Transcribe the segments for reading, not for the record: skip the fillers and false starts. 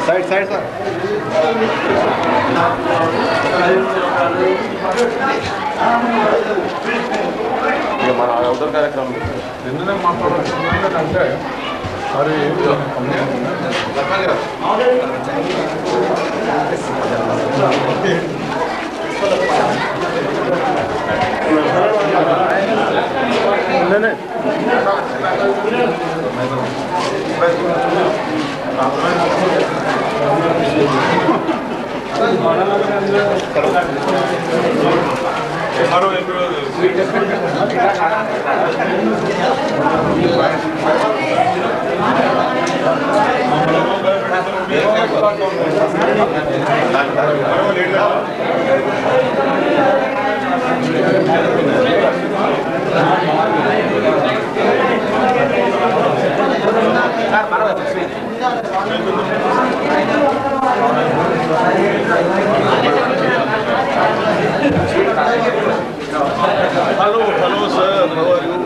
Side side sir ये మన outer కార్యక్రమం నిన్ననే మాట్లాడుతున్నదంటే మరి నిన్ననే Hello, hello sir, how are you?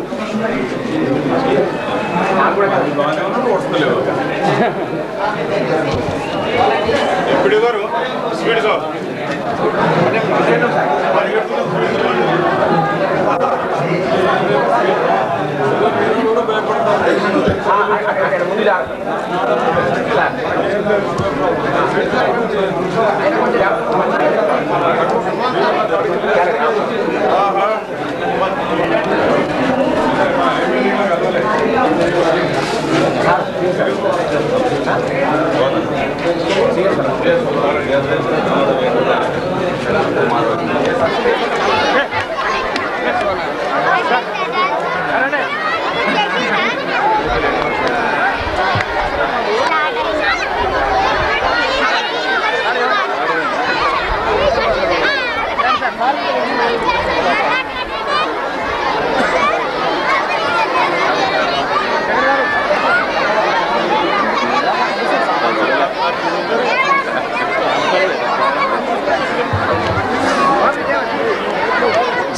ఎప్పుడు గారు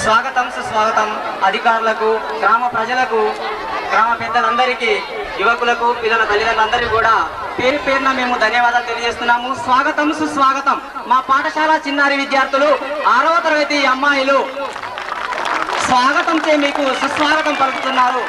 స్వాగతం సుస్వాగతం అధికారులకు, గ్రామ ప్రజలకు, గ్రామ పెద్దలందరికీ, యువకులకు, పిల్లల తల్లిదండ్రులందరికీ కూడా పేరు పేరున మేము ధన్యవాదాలు తెలియజేస్తున్నాము. స్వాగతం సుస్వాగతం. మా పాఠశాల చిన్నారి విద్యార్థులు 6వ తరగతి అమ్మాయిలు స్వాగతంతో మీకు సుస్వాగతం పలుకుతున్నారు.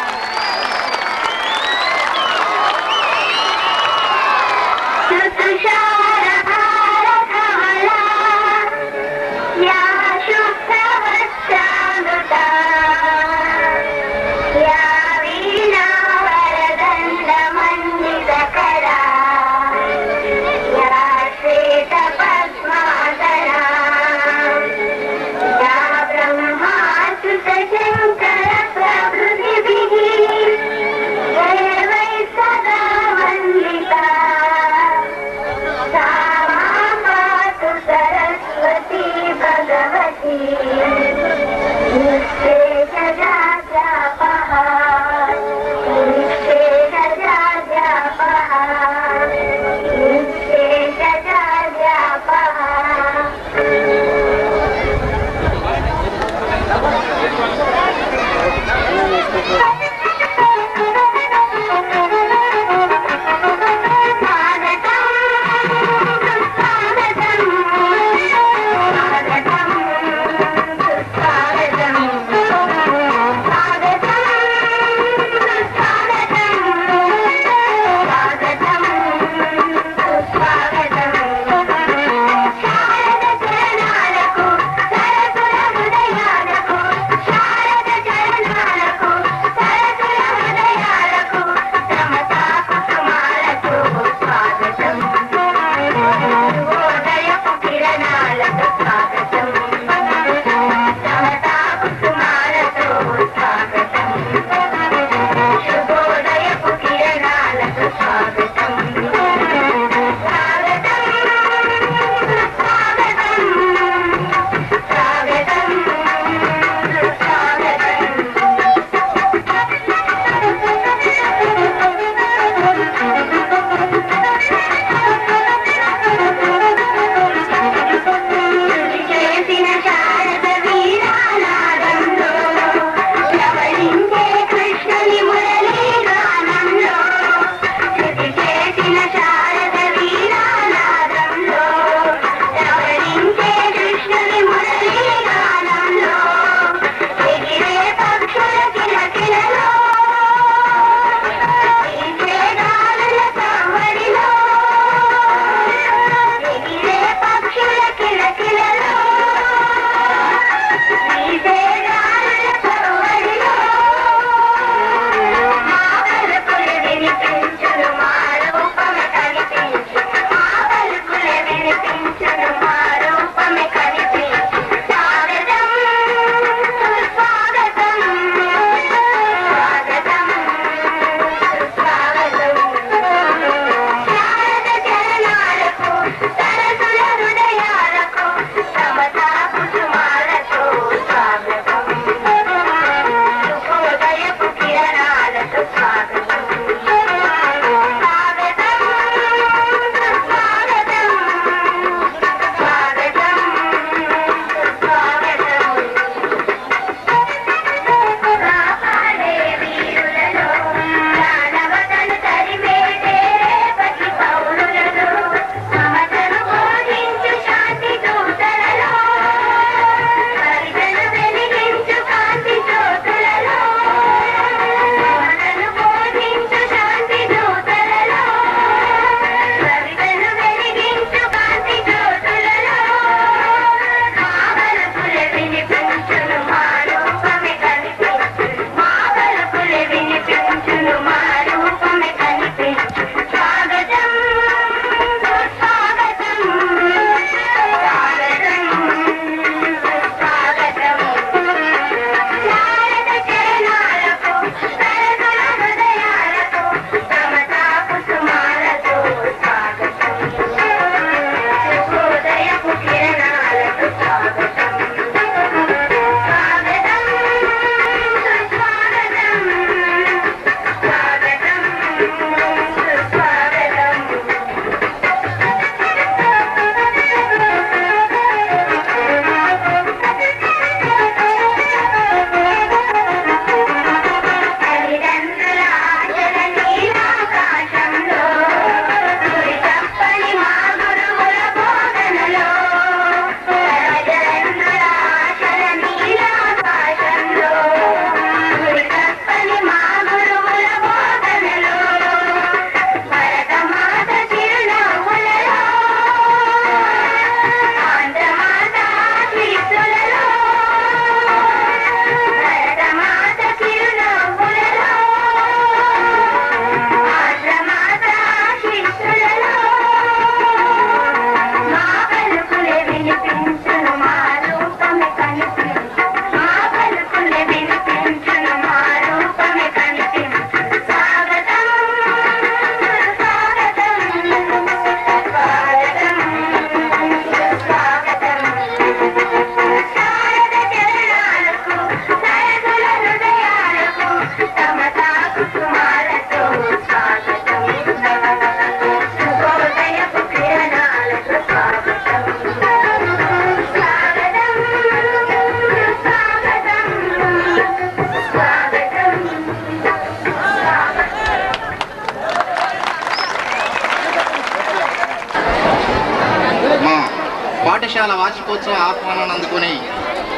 పాఠశాల వార్షికోత్సవ ఆహ్వానాన్ని అందుకొని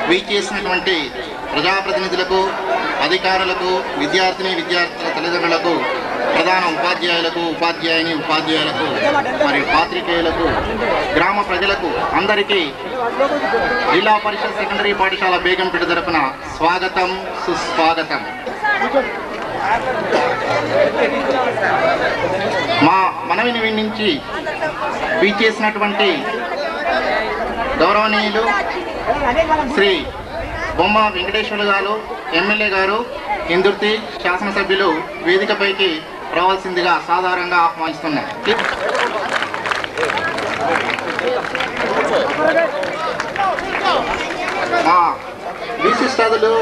వీచేసినటువంటి ప్రజాప్రతినిధులకు, అధికారులకు, విద్యార్థుల తల్లిదండ్రులకు, ప్రధాన ఉపాధ్యాయులకు, ఉపాధ్యాయులకు మరియు పాత్రికేయులకు, గ్రామ ప్రజలకు అందరికీ జిల్లా పరిషత్ సెకండరీ పాఠశాల బేగంపేట తరపున స్వాగతం, సుస్వాగతం. మా మనవిని వినించి వీచేసినటువంటి గౌరవనీయులు శ్రీ బొమ్మ వెంకటేశ్వర్లు గారు, ఎమ్మెల్యే గారు, ఇందుర్తి శాసనసభ్యులు వేదికపైకి రావాల్సిందిగా సాధారణంగా ఆహ్వానిస్తున్నారు. మా విశిష్టాదులు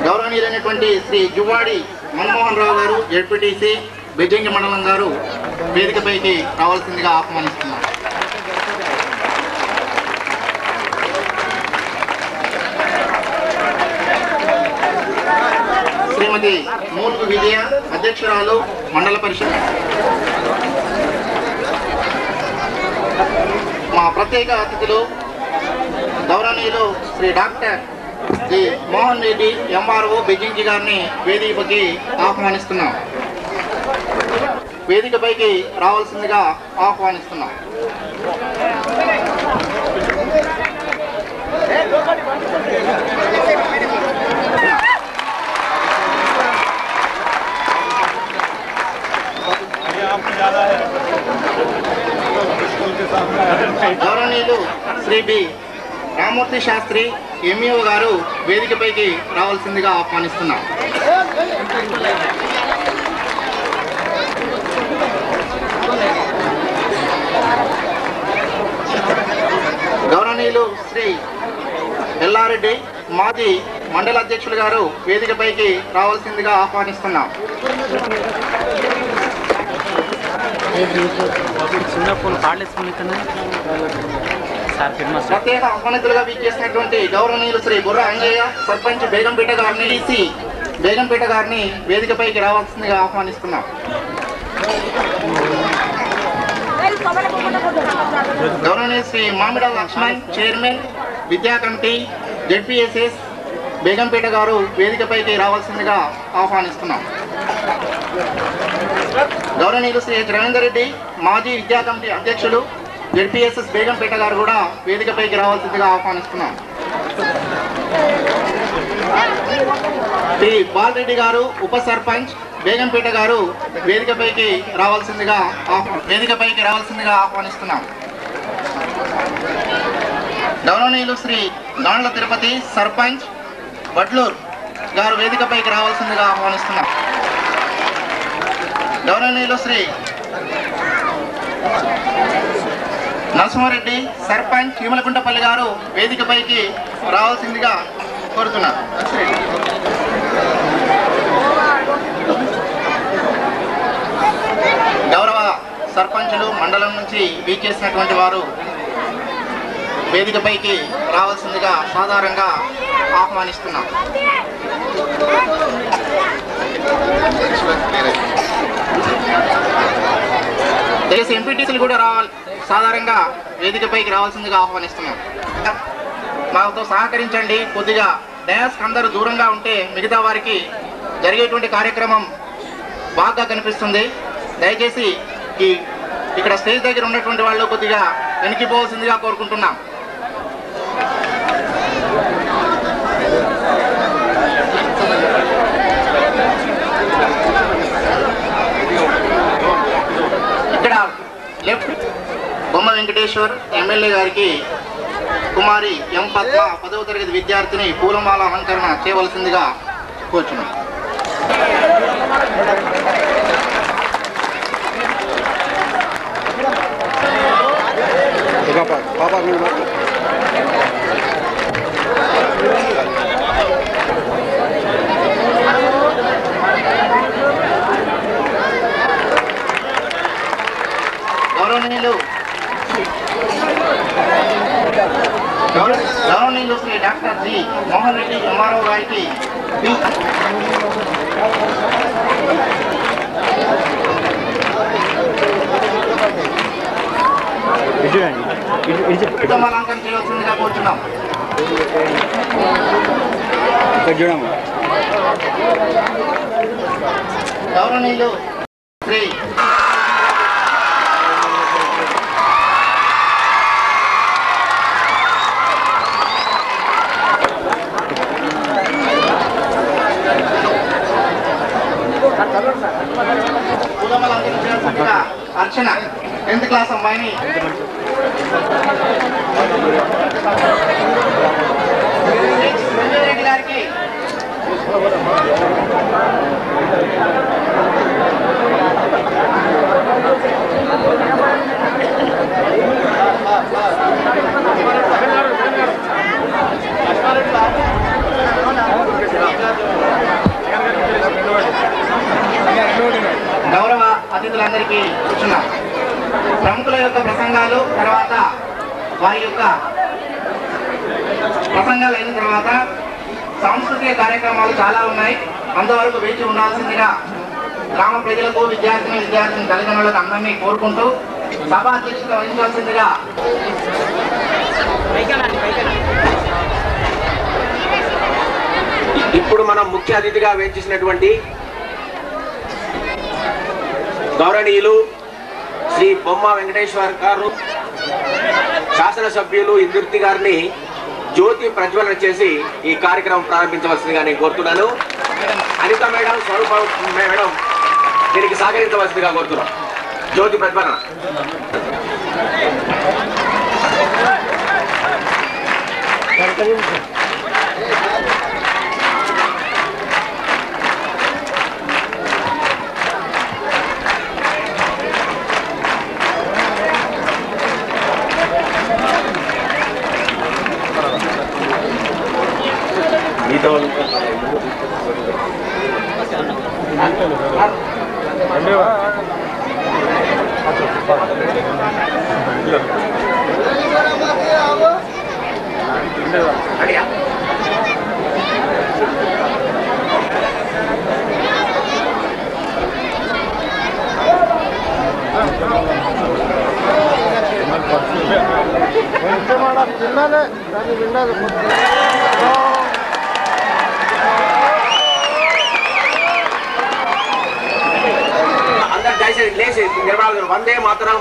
గౌరవనీయులైనటువంటి శ్రీ జువ్వాడి మన్మోహన్ రావు గారు, జెడ్పీటీసీ బెజ్జంగి మండలం గారు వేదికపైకి రావాల్సిందిగా ఆహ్వానిస్తున్నారు. శ్రీమతి మూర్తి విజయ, అధ్యక్షురాలు మండల పరిషత్. మా ప్రత్యేక అతిథులు గౌరవనీయులు శ్రీ డాక్టర్ శ్రీ మోహన్ రెడ్డి, ఎంఆర్ఓ బెజ్జంగి గారిని వేదికపైకి ఆహ్వానిస్తున్నాం. వేదికపైకి రావాల్సిందిగా ఆహ్వానిస్తున్నాం. గౌరవనీయులు శ్రీ బి రామూర్తి శాస్త్రి, ఎంఈఓ గారు వేదికపైకి రావాల్సిందిగా ఆహ్వానిస్తున్నాం. గౌరవనీయులు శ్రీ ఎల్లారెడ్డి, మాజీ మండల అధ్యక్షులు గారు వేదికపైకి రావాల్సిందిగా ఆహ్వానిస్తున్నాం. ప్రత్యేక ఆహ్వానితులుగా వీచేసినటువంటి గౌరవనీయులు శ్రీ బుర్ర అంజయ్య, సర్పంచ్ బేగంపేట గారిని, డిసి బేగంపేట గారిని వేదికపైకి రావాల్సిందిగా ఆహ్వానిస్తున్నాం. గౌరవనీయులు శ్రీ మామిడ లక్ష్మణ్, చైర్మన్ విద్యా కమిటీ జెడ్పీఎస్ఎస్ బేగంపేట గారు వేదికపైకి రావాల్సిందిగా ఆహ్వానిస్తున్నాం. గౌరవనీయులు శ్రీ రవీందర్ రెడ్డి, మాజీ విద్యా కమిటీ అధ్యక్షులు జెడ్పీఎస్ఎస్ బేగంపేట గారు కూడా వేదికపైకి రావాల్సిందిగా ఆహ్వానిస్తున్నాం. శ్రీ బాలరెడ్డి గారు, ఉప సర్పంచ్ బేగంపేట గారు వేదికపైకి రావాల్సిందిగా ఆహ్వానిస్తున్నాం. గౌరవనీయులు శ్రీ గాండ్ల తిరుపతి, సర్పంచ్ వడ్లూరు గారు వేదికపైకి రావాల్సిందిగా ఆహ్వానిస్తున్నాం. గౌరవనీయులు శ్రీ నరసింహారెడ్డి, సర్పంచ్ చీమలకుంటపల్లి గారు వేదికపైకి రావాల్సిందిగా కోరుతున్నారు. గౌరవ సర్పంచులు మండలం నుంచి వీచేసినటువంటి వారు వేదికపైకి రావాల్సిందిగా సాధారణంగా ఆహ్వానిస్తున్నాం. దేశ ఎంపీటీసీలు కూడా సాధారణంగా వేదికపైకి రావాల్సిందిగా ఆహ్వానిస్తున్నాం. మాతో సహకరించండి. కొద్దిగా డయాస్కి అందరూ దూరంగా ఉంటే మిగతా వారికి జరిగేటువంటి కార్యక్రమం బాగా కనిపిస్తుంది. దయచేసి ఇక్కడ స్టేజ్ దగ్గర ఉన్నటువంటి వాళ్ళు కొద్దిగా వెనక్కిపోవాల్సిందిగా కోరుకుంటున్నాం. ఇక్కడ లెఫ్ట్ బొమ్మ వెంకటేశ్వర్ ఎమ్మెల్యే గారికి కుమారి ఎం పద్మ 10వ తరగతి విద్యార్థిని పూలమాల అలంకరణ చేయవలసిందిగా కోరుచున్నాం. గౌరవనీయులు Shri doctor G Mohan Reddy, MRO గారికి విజయ్ కుటుంబాలంకం చేయవలసిందిగా కోరుతున్నాం. గౌరవనీయులు శ్రీ అర్చన 10th క్లాస్ అమ్మాయిని రెడ్డి గారికి గౌరవ అతిథులందరికీ కూర్చున్నాం. ప్రముఖుల యొక్క ప్రసంగాలు తర్వాత వారి యొక్క ప్రసంగాలు అయిన తర్వాత సాంస్కృతిక కార్యక్రమాలు చాలా ఉన్నాయి. అంతవరకు వేచి ఉండాల్సిందిగా గ్రామ ప్రజలకు విద్యార్థిని తల్లిదండ్రులకు అందరినీ కోరుకుంటూ సభ అధ్యక్షత వహించాల్సిందిగా ఇప్పుడు మనం ముఖ్య అతిథిగా వేయించినటువంటి గౌరవనీయులు శ్రీ బొమ్మ వెంకటేశ్వర్ గారు శాసనసభ్యులు ఇందుర్తి గారిని జ్యోతి ప్రజ్వలన చేసి ఈ కార్యక్రమం ప్రారంభించవలసిందిగా నేను కోరుతున్నాను. అనిత మేడం, స్వరూప మేడం దీనికి సహకరించవలసిందిగా కోరుతున్నాం. జ్యోతి ప్రజ్వలన. అందరు దయచేసి లేచి నిర్మాణాలు వందే మాతరం.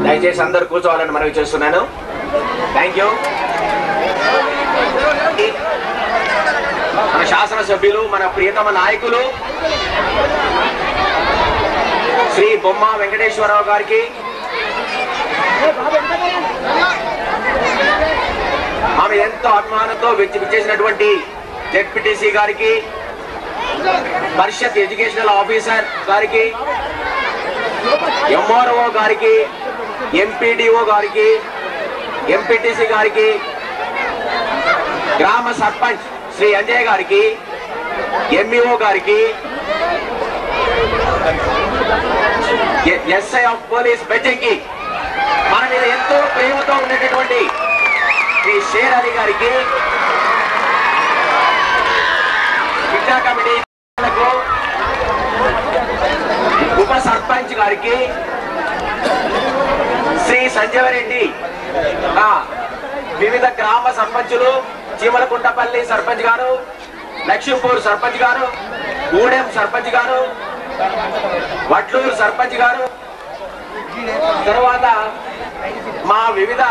దయచేసి అందరు కూర్చోవాలని మనవి చేస్తున్నాను. Thank you. మన శాసనసభ్యులు, మన ప్రియతమ నాయకులు శ్రీ బొమ్మ వెంకటేశ్వరరావు గారికి, ఆమె ఎంతో అభిమానంతో విచ్చేసినటువంటి జెడ్పీటీసీ గారికి, పరిషత్ ఎడ్యుకేషనల్ ఆఫీసర్ గారికి, ఎంఆర్ఓ గారికి, ఎంపీడీఓ గారికి, ఎంపీటీసీ గారికి, గ్రామ సర్పంచ్ శ్రీ అంజయ్ గారికి, ఎంఈఓ గారికి, ఎస్ఐ ఆఫ్ పోలీస్ బెజ్జంకి, మన మీద ఎంతో ప్రేమతో ఉండేటటువంటి శ్రీ షేర్ అలీ గారికి, విద్యా కమిటీ ఉప సర్పంచ్ గారికి శ్రీ సంజీవరెడ్డి, వివిధ గ్రామ సర్పంచులు, చీమలకుంటపల్లి సర్పంచ్ గారు, లక్ష్మీపూర్ సర్పంచ్ గారు, గూడెం సర్పంచ్ గారు, వడ్లూరు సర్పంచ్ గారు, తర్వాత మా వివిధ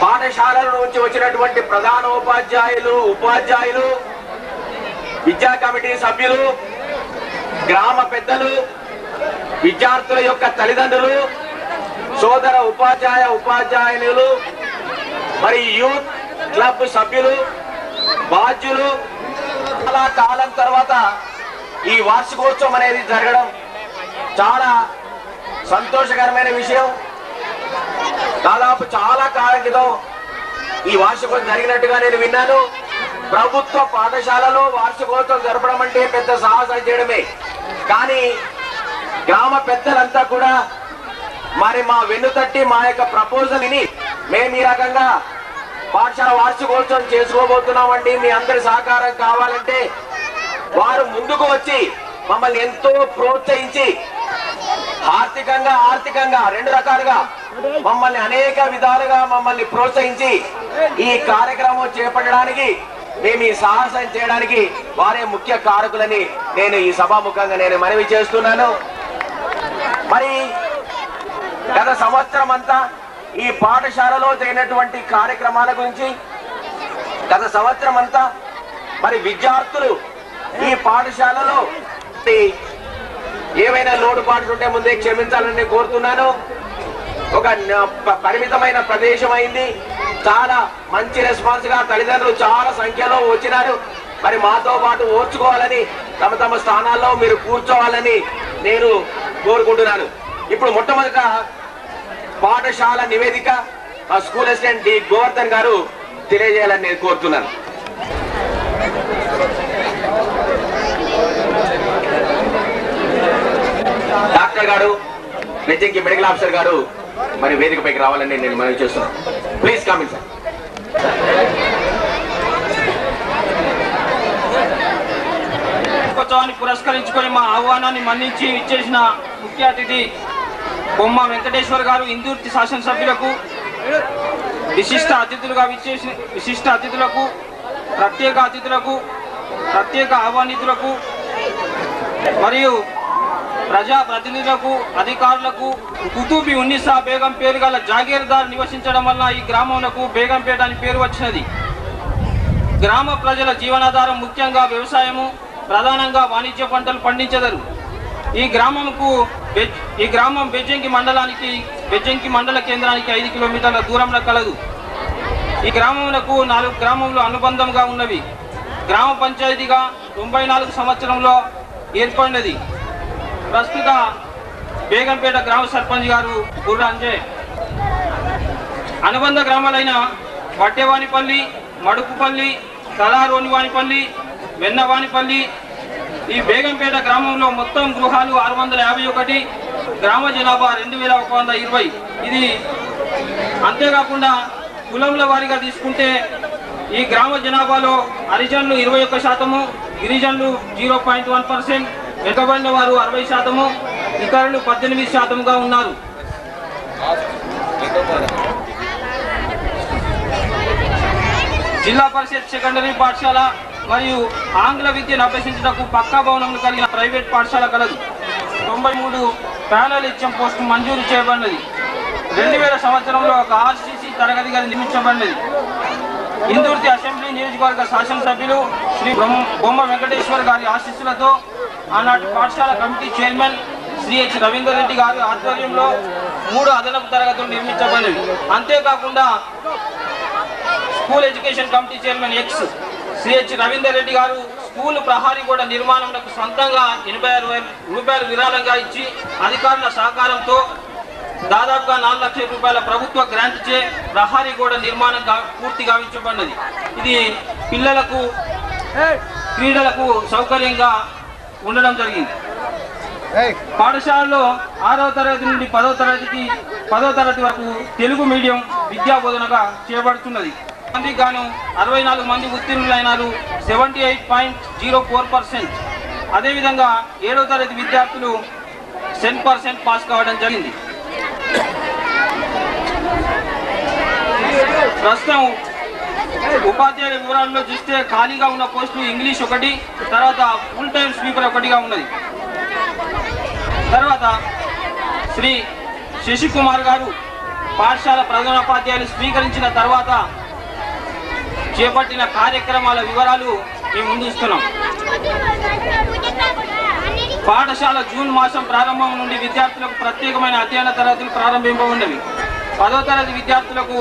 పాఠశాలల నుంచి వచ్చినటువంటి ప్రధాన ఉపాధ్యాయులు, విద్యా కమిటీ సభ్యులు, గ్రామ పెద్దలు, విద్యార్థుల యొక్క తల్లిదండ్రులు, సోదర ఉపాధ్యాయులు, మరి యూత్ క్లబ్ సభ్యులు, బాధ్యులు, చాలా కాలం తర్వాత ఈ వార్షికోత్సవం అనేది జరగడం చాలా సంతోషకరమైన విషయం. దాదాపు చాలా కాలం క్రితం ఈ వార్షికోత్సవం జరిగినట్టుగా నేను విన్నాను. ప్రభుత్వ పాఠశాలలో వార్షికోత్సవం జరపడం అంటే పెద్ద సాహసం చేయడమే. కానీ గ్రామ పెద్దలంతా కూడా మరి మా వెన్నుతట్టి మా యొక్క ప్రపోజల్ ని మేము ఈ రకంగా పాఠశాల వార్షికోత్సవం చేసుకోబోతున్నామండి, మీ అందరి సహకారం కావాలంటే వారు ముందుకు వచ్చి మమ్మల్ని ఎంతో ప్రోత్సహించి ఆర్థికంగా 2 రకాలుగా మమ్మల్ని అనేక విధాలుగా మమ్మల్ని ప్రోత్సహించి ఈ కార్యక్రమం చేపట్టడానికి, మేము ఈ సాహసం చేయడానికి వారే ముఖ్య కారకులని నేను ఈ సభాముఖంగా నేను మనవి చేస్తున్నాను. మరి గత సంవత్సరం అంతా ఈ పాఠశాలలో జరిగినటువంటి కార్యక్రమాల గురించి, గత సంవత్సరం అంతా మరి విద్యార్థులు ఈ పాఠశాలలో ఏమైనా లోటుపాట్లు ఉంటే ముందే క్షమించాలని కోరుతున్నాను. ఒక పరిమితమైన ప్రదేశం అయింది, చాలా మంచి రెస్పాన్స్ గా తల్లిదండ్రులు చాలా సంఖ్యలో వచ్చినారు. మరి మాతో పాటు ఓర్చుకోవాలని, తమ స్థానాల్లో మీరు కూర్చోవాలని నేను కోరుకుంటున్నాను. ఇప్పుడు మొట్టమొదట పాఠశాల నివేదిక మా స్కూల్ అసిస్టెంట్ డి గోవర్ధన్ గారు తెలియజేయాలని నేను కోరుతున్నాను. డాక్టర్ గారు, బెజ్జంకి మెడికల్ ఆఫీసర్ గారు మరి వేదికపైకి రావాలని నేను మనవి చేస్తున్నాను. Please coming sir. ఉత్సవాన్ని పురస్కరించుకొని మా ఆహ్వానాన్ని మన్నించి ఇచ్చేసిన ముఖ్య అతిథి బొమ్మ వెంకటేశ్వర్ గారు, ఇందూర్తి శాసనసభ్యులకు, విశిష్ట అతిథులకు, ప్రత్యేక ఆహ్వానితులకు మరియు ప్రజా ప్రతినిధులకు, అధికారులకు, కుతుబి ఉన్నీసా బేగం పేరు గల జాగీర్దార్ నివసించడం వల్ల ఈ గ్రామంకు బేగంపేట అని పేరు వచ్చినది. గ్రామ ప్రజల జీవనాధారం ముఖ్యంగా వ్యవసాయము, ప్రధానంగా వాణిజ్య పంటలు పండించెదరు. ఈ గ్రామం బెజ్జంకి మండల కేంద్రానికి 5 కిలోమీటర్ల దూరంలో కలదు. ఈ గ్రామమునకు 4 గ్రామములు అనుబంధంగా ఉన్నవి. గ్రామ పంచాయతీగా 94 సంవత్సరంలో ఏర్పడినది. ప్రస్తుత బేగంపేట గ్రామ సర్పంచ్ గారు బుర్ర అంజయ్. అనుబంధ గ్రామాలైన వట్టెవానిపల్లి, మడుపుపల్లి, తలారోనివానిపల్లి, వెన్నవానిపల్లి. ఈ బేగంపేట గ్రామంలో మొత్తం గృహాలు 651, గ్రామ జనాభా 2120. ఇది అంతేకాకుండా కులంల వారీగా తీసుకుంటే ఈ గ్రామ జనాభాలో హరిజనులు 21%, గిరిజనులు 0.1%, వెనుకబడిన వారు 60%, ఇతరులు 18%గా ఉన్నారు. జిల్లా పరిషత్ సెకండరీ పాఠశాల మరియు ఆంగ్ల విద్యను అభ్యసించడానికి పక్కా భవనంలో కలిగిన ప్రైవేట్ పాఠశాల కలదు. 93 ప్యానల్ హెచ్ఎం పోస్టు మంజూరు చేయబడినది. 2000 సంవత్సరంలో ఒక ఆర్సీసీ తరగతి గది నిర్మించబడినది. ఇందూర్తి అసెంబ్లీ నియోజకవర్గ శాసనసభ్యులు శ్రీ బొమ్మ వెంకటేశ్వర్ గారి ఆశీస్సులతో ఆనాటి పాఠశాల committee chairman Shri H Ravinder Reddy గారి ఆధ్వర్యంలో 3 అదనపు తరగతులు నిర్మించబడినవి. అంతేకాకుండా school education committee chairman ex Shri H Ravinder Reddy గారు స్కూల్ ప్రహారీ గోడ నిర్మాణంకు సొంతంగా 86,000 రూపాయలు విరాళంగా ఇచ్చి అధికారుల సహకారంతో దాదాపుగా 4 లక్షల రూపాయల ప్రభుత్వ గ్రాంట్ చే ప్రహారీ గోడ నిర్మాణం పూర్తి గావించబడినది. ఇది పిల్లలకు క్రీడలకు సౌకర్యంగా ఉండడం జరిగింది. పాఠశాలలో 6వ తరగతి నుండి 10వ తరగతి వరకు తెలుగు మీడియం విద్యా బోధనగా చేయబడుతున్నది. మందికి గాను 64 మంది ఉత్తీర్ణులైనారు, 78.04%. అదేవిధంగా 7వ తరగతి విద్యార్థులు 100% పాస్ కావడం జరిగింది. ప్రస్తుతం ఉపాధ్యాయుల వివరాల్లో చూస్తే ఖాళీగా ఉన్న పోస్టులు ఇంగ్లీష్ ఒకటి, తర్వాత ఫుల్ టైం స్పీకర్ ఒకటిగా ఉన్నది. తర్వాత శ్రీ శశికుమార్ గారు పాఠశాల ప్రధానోపాధ్యాయులు స్వీకరించిన తర్వాత చేపట్టిన కార్యక్రమాల వివరాలు మేము ముందుస్తున్నాం. పాఠశాల జూన్ మాసం ప్రారంభం నుండి విద్యార్థులకు ప్రత్యేకమైన అధ్యయన తరగతులు ప్రారంభింపబడినవి. 10వ తరగతి విద్యార్థులకు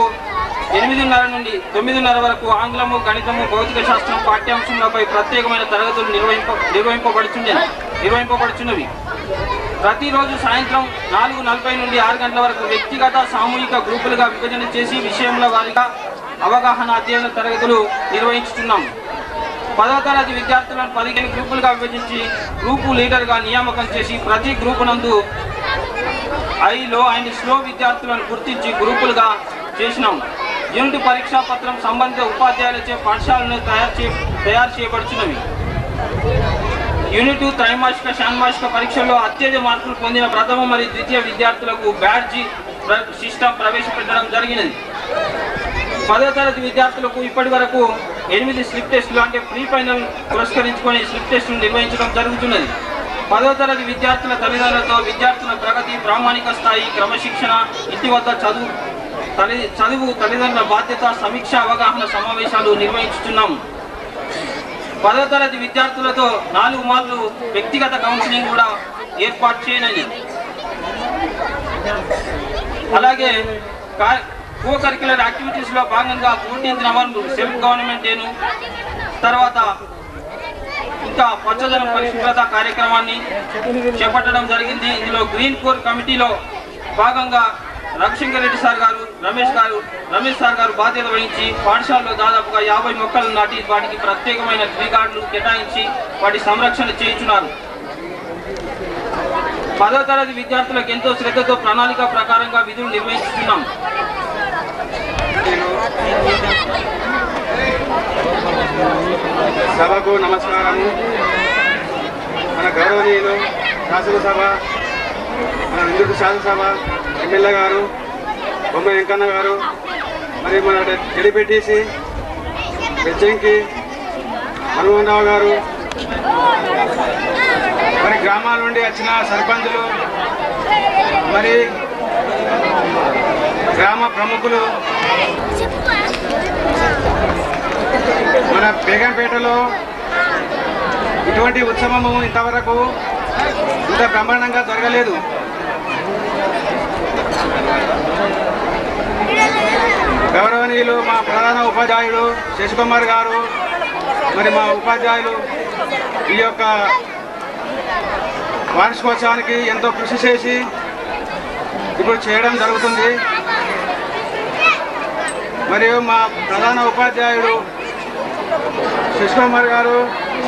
8:30 నుండి 9:30 వరకు ఆంగ్లము, గణితము, భౌతిక శాస్త్రం పాఠ్యాంశంలపై ప్రత్యేకమైన తరగతులు నిర్వహింపబడుచున్నవి. ప్రతిరోజు సాయంత్రం 4:40 నుండి 6 గంటల వరకు వ్యక్తిగత, సామూహిక గ్రూపులుగా విభజన చేసి విషయంల వారీగా అవగాహన అధ్యయన తరగతులు నిర్వహించుతున్నాము. 10వ తరగతి విద్యార్థులను 15 గ్రూపులుగా విభజించి గ్రూపు లీడర్గా నియామకం చేసి ప్రతి గ్రూపు నందు హై, లో అండ్ స్లో విద్యార్థులను గుర్తించి గ్రూపులుగా చేసినాము. యూనిట్ పరీక్షా పత్రం సంబంధిత ఉపాధ్యాయులచే పాఠశాలను తయారు చేయబడుచున్నవి. యూనిట్, త్రైమాసిక, షాన్మాసిక పరీక్షల్లో అత్యధిక మార్కులు పొందిన ప్రథమ మరియు ద్వితీయ విద్యార్థులకు బ్యాడ్జీ సిస్టమ్ ప్రవేశపెట్టడం జరిగినది. 10వ తరగతి విద్యార్థులకు ఇప్పటి వరకు 8 స్లిప్ టెస్టులు అంటే ప్రీ ఫైనల్ పురస్కరించుకొని స్లిప్ టెస్టులు నిర్వహించడం జరుగుతున్నది. 10వ తరగతి విద్యార్థుల తల్లిదండ్రులతో విద్యార్థుల ప్రగతి, ప్రామాణిక స్థాయి, క్రమశిక్షణ, ఇంటి వద్ద చదువు, తల్లిదండ్రుల బాధ్యత, సమీక్ష, అవగాహన సమావేశాలు నిర్వహించుతున్నాము. 10వ తరగతి విద్యార్థులతో 4 మార్లు వ్యక్తిగత కౌన్సిలింగ్ కూడా ఏర్పాటు చేయనని, అలాగే కో కరిక్యులర్ యాక్టివిటీస్ లో భాగంగా 14th నవంబర్ సెల్ఫ్ గవర్నమెంట్ డేను, తర్వాత ఇంకా పచ్చదనం పరిశుభ్రత కార్యక్రమాన్ని చేపట్టడం జరిగింది. ఇందులో గ్రీన్ కోర్ కమిటీలో భాగంగా రవిశంకర్ రెడ్డి సార్ గారు, రమేష్ సార్ గారు బాధ్యత వహించి పాఠశాలలో దాదాపుగా 50 మొక్కలు నాటి వాటికి ప్రత్యేకమైన ట్రీ గార్డులు కేటాయించి వాటి సంరక్షణ చేయించున్నారు. 10వ తరగతి విద్యార్థులకు ఎంతో శ్రద్ధతో ప్రణాళిక ప్రకారంగా విధులు నిర్వహిస్తున్నాం. సభకు నమస్కారము. మన గౌరవనీయులు శాసనసభ, మన విద్యుత్ శాసనసభ ఎమ్మెల్యే గారు బొమ్మ వెంకన్న గారు, మరి మన జడిపెట్టేసి బెజ్జంకి హనుమాన్ రావు గారు, మరి గ్రామాల నుండి వచ్చిన సర్పంచులు, మరి గ్రామ ప్రముఖులు, మన బేగంపేటలో ఇటువంటి ఉత్సవము ఇంతవరకు ఇంత బ్రహ్మాండంగా జరగలేదు. గౌరవనీయులు మా ప్రధాన ఉపాధ్యాయుడు శశికుమార్ గారు, మరి మా ఉపాధ్యాయులు ఈ యొక్క వార్షికోత్సవానికి ఎంతో కృషి చేసి ఇప్పుడు చేయడం జరుగుతుంది. మరియు మా ప్రధాన ఉపాధ్యాయుడు శశికుమార్ గారు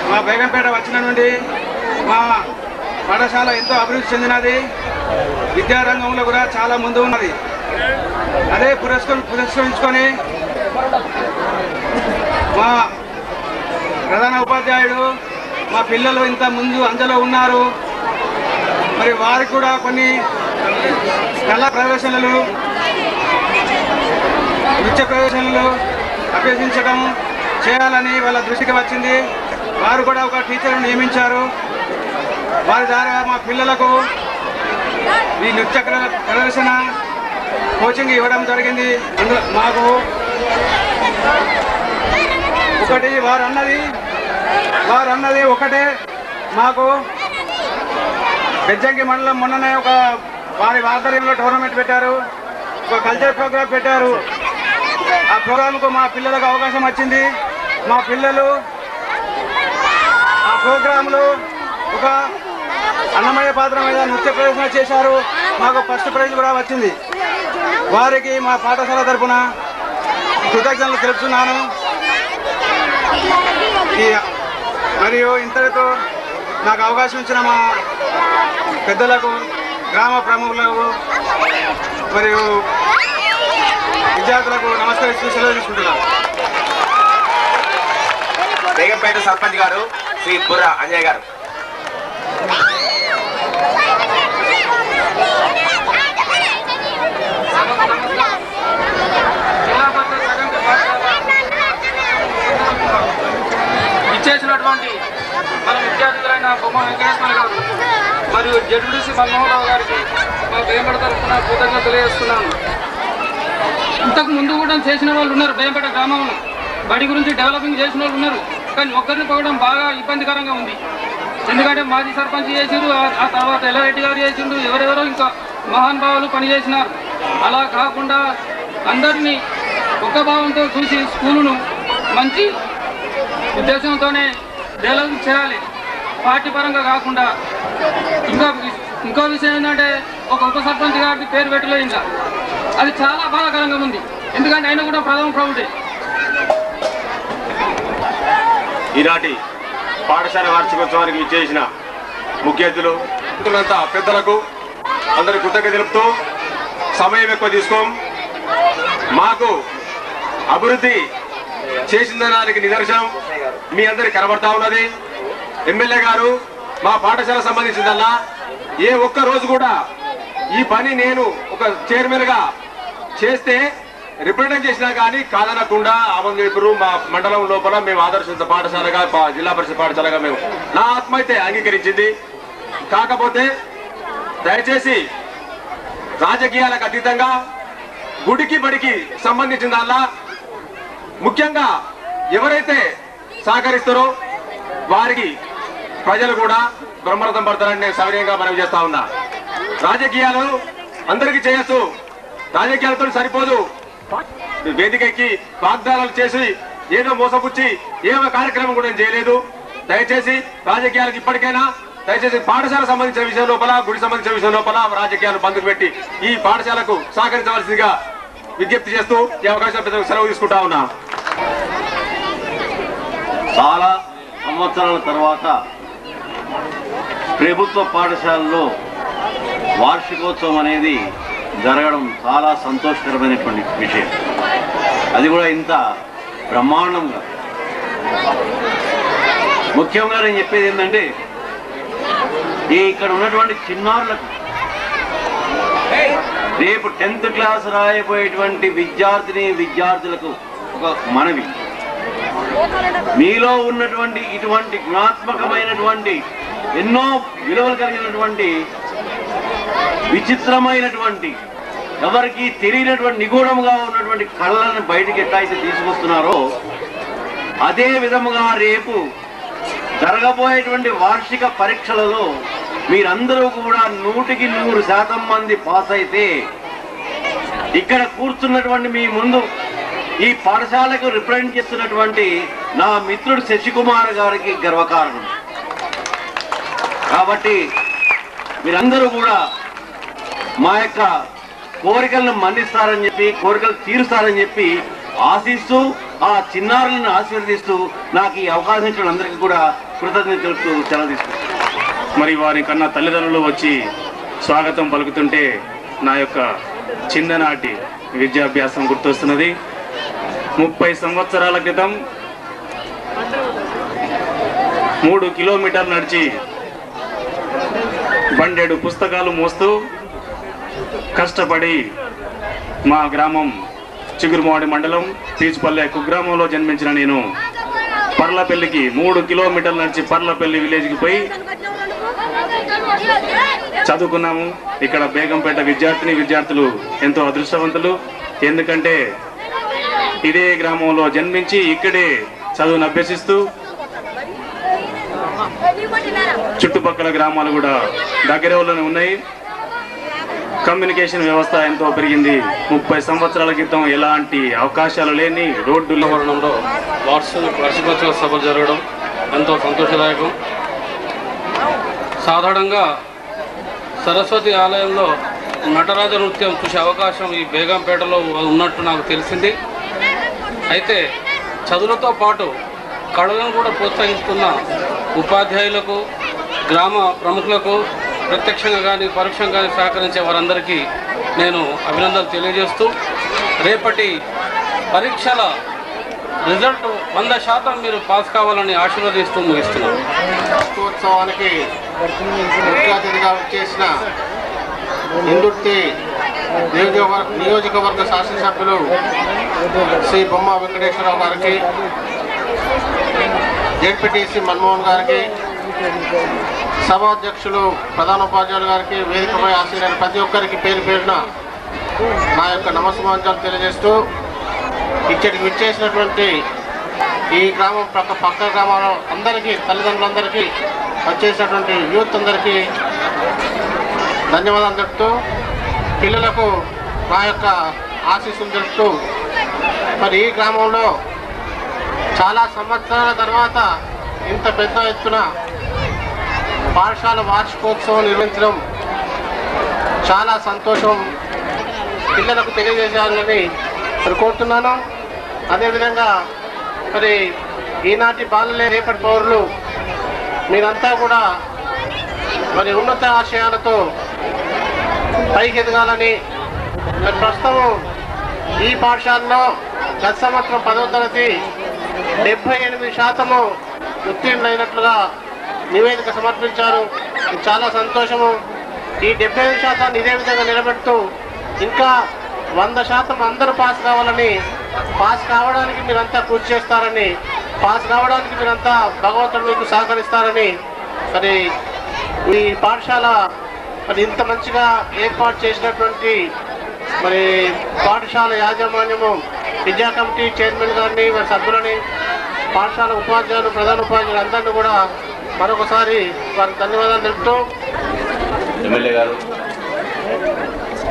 మా బేగంపేట వచ్చిన నుండి మా పాఠశాల ఎంతో అభివృద్ధి చెందినది, విద్యారంగంలో కూడా చాలా ముందు ఉన్నది. అదే పురస్కరించుకొని మా ప్రధాన ఉపాధ్యాయుడు మా పిల్లలు ఇంత ముందు అంజలో ఉన్నారు, మరి వారికి కూడా కొన్ని కళా ప్రదర్శనలు, నృత్య ప్రదర్శనలు అభ్యసించడం చేయాలని వాళ్ళ దృష్టికి వచ్చింది. వారు కూడా ఒక టీచర్ని నియమించారు. వారి ద్వారా మా పిల్లలకు ఈ నృత్య ప్రదర్శన కోచింగ్ ఇవ్వడం జరిగింది. అందులో మాకు ఒకటి వారు అన్నది ఒకటే, మాకు బెజ్జంకి మండలం మొన్ననే ఒక వారి ఆధ్వర్యంలో టోర్నమెంట్ పెట్టారు, ఒక కల్చర్ ప్రోగ్రామ్ పెట్టారు. ఆ ప్రోగ్రాంకు మా పిల్లలకు అవకాశం వచ్చింది. మా పిల్లలు ఆ ప్రోగ్రాంలో ఒక అన్నమయ్య పాత్ర మీద నృత్య ప్రదర్శన చేశారు. మాకు ఫస్ట్ ప్రైజ్ కూడా వచ్చింది. వారికి మా పాఠశాల తరఫున కృతజ్ఞతలు తెలుపుతున్నాను. మరియు ఇంతటితో నాకు అవకాశం ఇచ్చిన మా పెద్దలకు, గ్రామ ప్రముఖులకు మరియు విద్యార్థులకు నమస్కరిస్తూ సెలవు తీసుకుంటున్నాను. బేగంపేట సర్పంచ్ గారు శ్రీ బుర్ర అంజయ్ గారు. ఇచ్చేసినటువంటి మన విద్యార్థులైన బొమ్మ వెంకటేశ్వర గారు మరియు జడ్పీటీసీ మన్మోహన్రావు గారికి మా బేగంపేట తరఫున కృతజ్ఞతలు తెలియజేస్తున్నాను. ఇంతకు ముందు కూడా చేసిన వాళ్ళు ఉన్నారు. బేగంపేట గ్రామంలో బడి గురించి డెవలపింగ్ చేసిన వాళ్ళు ఉన్నారు. కానీ ఒక్కరిని పోవడం బాగా ఇబ్బందికరంగా ఉంది. ఎందుకంటే మాజీ సర్పంచ్ చేసిండు, ఆ తర్వాత ఎల్లారెడ్డి గారు చేసిండు, ఎవరెవరో ఇంకా మహానుభావులు పనిచేసినారు. అలా కాకుండా అందరినీ ఒక్క భావంతో చూసి స్కూలును మంచి ఉద్దేశంతోనే డెవలప్ చేయాలి, పార్టీ పరంగా కాకుండా. ఇంకో విషయం ఏంటంటే ఒక ఉప సర్పంచ్ గారికి పేరు పెట్టలేదు. ఇంకా అది చాలా బాధాకరంగా ఉంది. ఎందుకంటే ఆయన కూడా ప్రథమ ప్రౌఢే. ఈనాటి పాఠశాల వార్షికోత్సవానికి విచ్చేసిన ముఖ్య అతిథులు పెద్దలకు అందరి కృతజ్ఞత తెలుపుతూ, సమయం ఎక్కువ తీసుకోం, మాకు అభివృద్ధి చేసిందనడానికి నిదర్శనం మీ అందరికి కనబడతా ఉన్నది. ఎమ్మెల్యే గారు మా పాఠశాల సంబంధించిందల్లా ఏ ఒక్క రోజు కూడా ఈ పని నేను ఒక చైర్మన్ గా చేస్తే రిప్రజెంట్ చేసినా కానీ కాదనకుండా ఆమంగేపురు మా మండలం లోపల మేము ఆదర్శించిన పాఠశాలగా జిల్లా పరిషత్ పాఠశాలగా మేము నా ఆత్మ అయితే అంగీకరించింది. కాకపోతే దయచేసి రాజకీయాలకు అతీతంగా గుడికి బడికి సంబంధించిన దానిలా ముఖ్యంగా ఎవరైతే సహకరిస్తారో వారికి ప్రజలు కూడా బ్రహ్మరథం పడతారని నేను సవినయంగా మనవి చేస్తా ఉన్నా. రాజకీయాలు అందరికీ చేయొచ్చు, రాజకీయాలతో సరిపోదు. వేదికకి వాగ్దానాలు చేసి ఏదో మోసపుచ్చి ఏమో కార్యక్రమం కూడా చేయలేదు. దయచేసి రాజకీయాలకు ఇప్పటికైనా దయచేసి పాఠశాల సంబంధించిన విషయం లోపల, గుడి సంబంధించిన విషయం లోపల రాజకీయాలు బంధుకు పెట్టి ఈ పాఠశాలకు సహకరించవలసిందిగా విజ్ఞప్తి చేస్తూ ఈ అవకాశం సెలవు తీసుకుంటా ఉన్నా. చాలా సంవత్సరాల తర్వాత ప్రభుత్వ పాఠశాలలో వార్షికోత్సవం అనేది జరగడం చాలా సంతోషకరమైనటువంటి విషయం. అది కూడా ఇంత బ్రహ్మాండంగా. ముఖ్యంగా నేను చెప్పేది ఏంటంటే, ఇక్కడ ఉన్నటువంటి చిన్నారులకు రేపు 10th క్లాస్ రాయబోయేటువంటి విద్యార్థులకు ఒక మనవి. మీలో ఉన్నటువంటి ఇటువంటి గుణాత్మకమైనటువంటి ఎన్నో విలువలు కలిగినటువంటి విచిత్రమైనటువంటి ఎవరికి తెలియనటువంటి నిగూఢంగా ఉన్నటువంటి కళలను బయటికి ఎట్లయితే తీసుకొస్తున్నారో అదే విధముగా రేపు జరగబోయేటువంటి వార్షిక పరీక్షలలో మీరందరూ కూడా 100% మంది పాస్ అయితే ఇక్కడ కూర్చున్నటువంటి మీ ముందు ఈ పాఠశాలకు రిప్రజెంట్ చేస్తున్నటువంటి నా మిత్రుడు శశికుమార్ గారికి గర్వకారణం. కాబట్టి మీరందరూ కూడా మా యొక్క కోరికలను మన్నిస్తారని చెప్పి, కోరికలు తీరుస్తారని చెప్పి ఆశిస్తూ, ఆ చిన్నారులను ఆశీర్వదిస్తూ నాకు ఈ అవకాశం ఇచ్చిన అందరికీ కూడా కృతజ్ఞతలు సెలవు తీసుకుంటాను. మరి వారి కన్నా తల్లిదండ్రులు వచ్చి స్వాగతం పలుకుతుంటే నా యొక్క చిన్ననాటి విద్యాభ్యాసం గుర్తొస్తున్నది. 30 సంవత్సరాల క్రితం 3 కిలోమీటర్లు నడిచి బండెడు పుస్తకాలు మోస్తూ కష్టపడి మా గ్రామం చిగురుమాడి మండలం పీచుపల్లె కుగ్రామంలో జన్మించిన నేను పర్లపల్లికి 3 కిలోమీటర్లు నడిచి పర్లపల్లి విలేజ్కి పోయి చదువుకున్నాము. ఇక్కడ బేగంపేట విద్యార్థులు ఎంతో అదృష్టవంతులు. ఎందుకంటే ఇదే గ్రామంలో జన్మించి ఇక్కడే చదువును అభ్యసిస్తూ చుట్టుపక్కల గ్రామాలు కూడా దగ్గరలోనే ఉన్నాయి. కమ్యూనికేషన్ వ్యవస్థ ఎంతో పెరిగింది. 30 సంవత్సరాల క్రితం ఎలాంటి అవకాశాలు లేని రోడ్డుల వర్ణంలో వార్షికోత్సవ సభలు జరగడం ఎంతో సంతోషదాయకం. సాధారణంగా సరస్వతి ఆలయంలో నటరాజ నృత్యం చూసే అవకాశం ఈ బేగంపేటలో ఉన్నట్టు నాకు తెలిసింది. అయితే చదువులతో పాటు కళలను కూడా ప్రోత్సహిస్తున్న ఉపాధ్యాయులకు, గ్రామ ప్రముఖులకు, ప్రత్యక్షంగా కానీ పరోక్షంగా కానీ సహకరించే వారందరికీ నేను అభినందనలు తెలియజేస్తూ రేపటి పరీక్షల రిజల్ట్ 100% మీరు పాస్ కావాలని ఆశీర్వదిస్తూ ముగిస్తున్నాం. ఉత్సవానికి ముఖ్య అతిథిగా చేసిన ఇందుర్తి నియోజకవర్గ శాసనసభ్యులు శ్రీ బొమ్మ వెంకటేశ్వరరావు గారికి, జెడ్పీటీసీ మన్మోహన్ గారికి, సభాధ్యక్షులు ప్రధానోపాధ్యాయులు గారికి, వేదికపై ఆశీర్వాద ప్రతి ఒక్కరికి పేరు పేరున నా యొక్క నమస్కారాలు తెలియజేస్తూ, ఇక్కడికి విచ్చేసినటువంటి ఈ గ్రామం పక్క గ్రామాల అందరికీ, తల్లిదండ్రులందరికీ, వచ్చేసినటువంటి యూత్ అందరికీ ధన్యవాదాలు చెప్తూ, పిల్లలకు నా యొక్క ఆశీస్సులు తెలుపుతూ, మరి ఈ గ్రామంలో చాలా సంవత్సరాల తర్వాత ఇంత పెద్ద ఎత్తున పాఠశాల వార్షికోత్సవం నిర్వహించడం చాలా సంతోషం పిల్లలకు తెలియజేయాలని కోరుతున్నాను. అదేవిధంగా మరి ఈనాటి బాలలే రేపటి పౌరులు మీరంతా కూడా మరి ఉన్నత ఆశయాలతో పైకి ఎదగాలని, మరి ప్రస్తుతం ఈ పాఠశాలలో గత సంవత్సరం 10వ తరగతి 78% ఉత్తీర్ణులైనట్లుగా నివేదిక సమర్పించారు. ఇది చాలా సంతోషము. ఈ 75% ఇదే విధంగా నిలబెడుతూ ఇంకా 100% అందరూ పాస్ కావాలని, పాస్ కావడానికి మీరంతా కృషి చేస్తారని, పాస్ కావడానికి మీరంతా భగవంతుడు మీకు సహకరిస్తారని, మరి ఈ పాఠశాల మరి ఇంత మంచిగా ఏర్పాటు చేసినటువంటి మరి పాఠశాల యాజమాన్యము, విద్యా కమిటీ చైర్మన్ గారిని, మరి సభ్యులని, పాఠశాల ఉపాధ్యాయులు, ప్రధాన ఉపాధ్యాయులు అందరినీ కూడా మరొకసారి వారికి ధన్యవాదాలు తెలుపుతూ, ఎమ్మెల్యే గారు,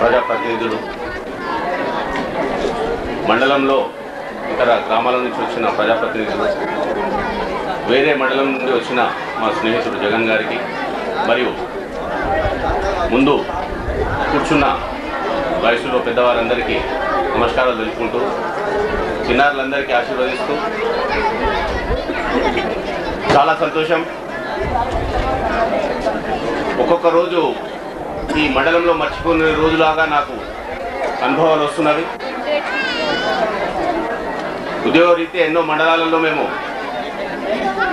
ప్రజాప్రతినిధులు, మండలంలో ఇతర గ్రామాల నుంచి వచ్చిన ప్రజాప్రతినిధులు, వేరే మండలం నుండి వచ్చిన మా స్నేహితుడు జగన్ గారికి, మరియు ముందు కూర్చున్న వయసులో పెద్దవారందరికీ నమస్కారాలు తెలుపుకుంటూ, చిన్నారులందరికీ ఆశీర్వదిస్తూ, చాలా సంతోషం. ఒక్కొక్క రోజు ఈ మండలంలో మర్చిపోయిన రోజులాగా నాకు అనుభవాలు వస్తున్నవి. ఉద్యోగ రీత్యా ఎన్నో మండలాలలో మేము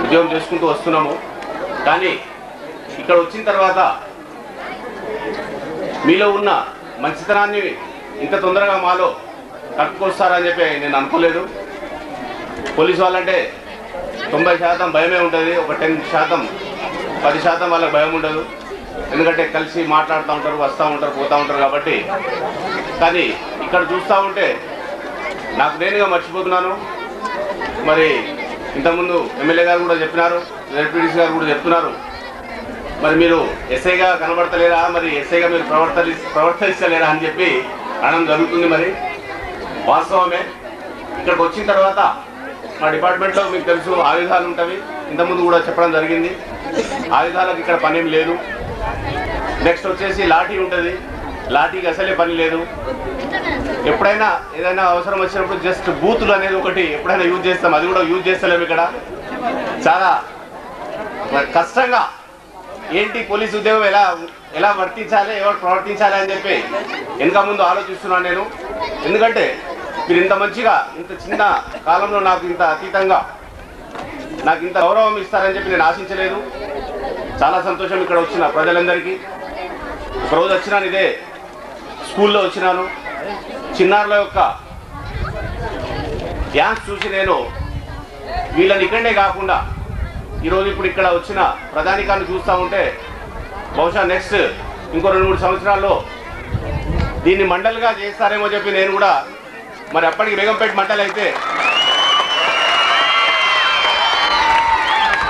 ఉద్యోగం చేసుకుంటూ వస్తున్నాము. కానీ ఇక్కడ వచ్చిన తర్వాత మీలో ఉన్న మంచితనాన్ని ఇంత తొందరగా మాలో కట్టుకొస్తారని చెప్పి నేను అనుకోలేదు. పోలీసు వాళ్ళంటే 90% భయమే ఉంటుంది, ఒక 10% వాళ్ళకి భయం ఉండదు. ఎందుకంటే కలిసి మాట్లాడుతూ ఉంటారు, వస్తూ ఉంటారు, పోతూ ఉంటారు కాబట్టి. కానీ ఇక్కడ చూస్తూ ఉంటే నాకు నేనుగా మర్చిపోతున్నాను. మరి ఇంతకుముందు ఎమ్మెల్యే గారు కూడా చెప్పినారు, జెడ్పీటీసీ గారు కూడా చెప్తున్నారు, మరి మీరు ఎస్ఐగా కనబడతలేరా, మరి ఎస్ఐగా మీరు ప్రవర్తిస్తలేరా అని చెప్పి అనడం జరుగుతుంది. మరి వాస్తవమే. ఇక్కడికి వచ్చిన తర్వాత మా డిపార్ట్మెంట్లో మీకు తెలుసు ఆయుధాలు ఉంటాయి, ఇంతకుముందు కూడా చెప్పడం జరిగింది. ఆయుధాలకు ఇక్కడ పనేం లేదు. నెక్స్ట్ వచ్చేసి లాఠీ ఉంటుంది, లాఠీకి అసలే పని లేదు. ఎప్పుడైనా ఏదైనా అవసరం వచ్చినప్పుడు జస్ట్ బూతులు అనేది ఒకటి ఎప్పుడైనా యూజ్ చేస్తాం, అది కూడా యూజ్ చేస్తలేము. ఇక్కడ చాలా కష్టంగా ఏంటి పోలీసు ఉద్యోగం ఎలా వర్తించాలి, ఎవరు ప్రవర్తించాలి అని చెప్పి వెనక ముందు ఆలోచిస్తున్నాను నేను. ఎందుకంటే మీరు ఇంత మంచిగా ఇంత చిన్న కాలంలో నాకు ఇంత అతీతంగా నాకు ఇంత గౌరవం ఇస్తారని చెప్పి నేను ఆశించలేదు. చాలా సంతోషం ఇక్కడ వచ్చిన ప్రజలందరికీ. ఒకరోజు వచ్చినాను, ఇదే స్కూల్లో వచ్చినాను. చిన్నారుల యొక్క డ్యాన్స్ చూసి నేను వీళ్ళని ఇక్కడనే కాకుండా ఈరోజు ఇప్పుడు ఇక్కడ వచ్చిన ప్రధానికాన్ని చూస్తూ ఉంటే బహుశా నెక్స్ట్ ఇంకో 2-3 సంవత్సరాల్లో దీన్ని మండలిగా చేస్తారేమో చెప్పి నేను కూడా, మరి అప్పటికి బేగంపేట మండలి అయితే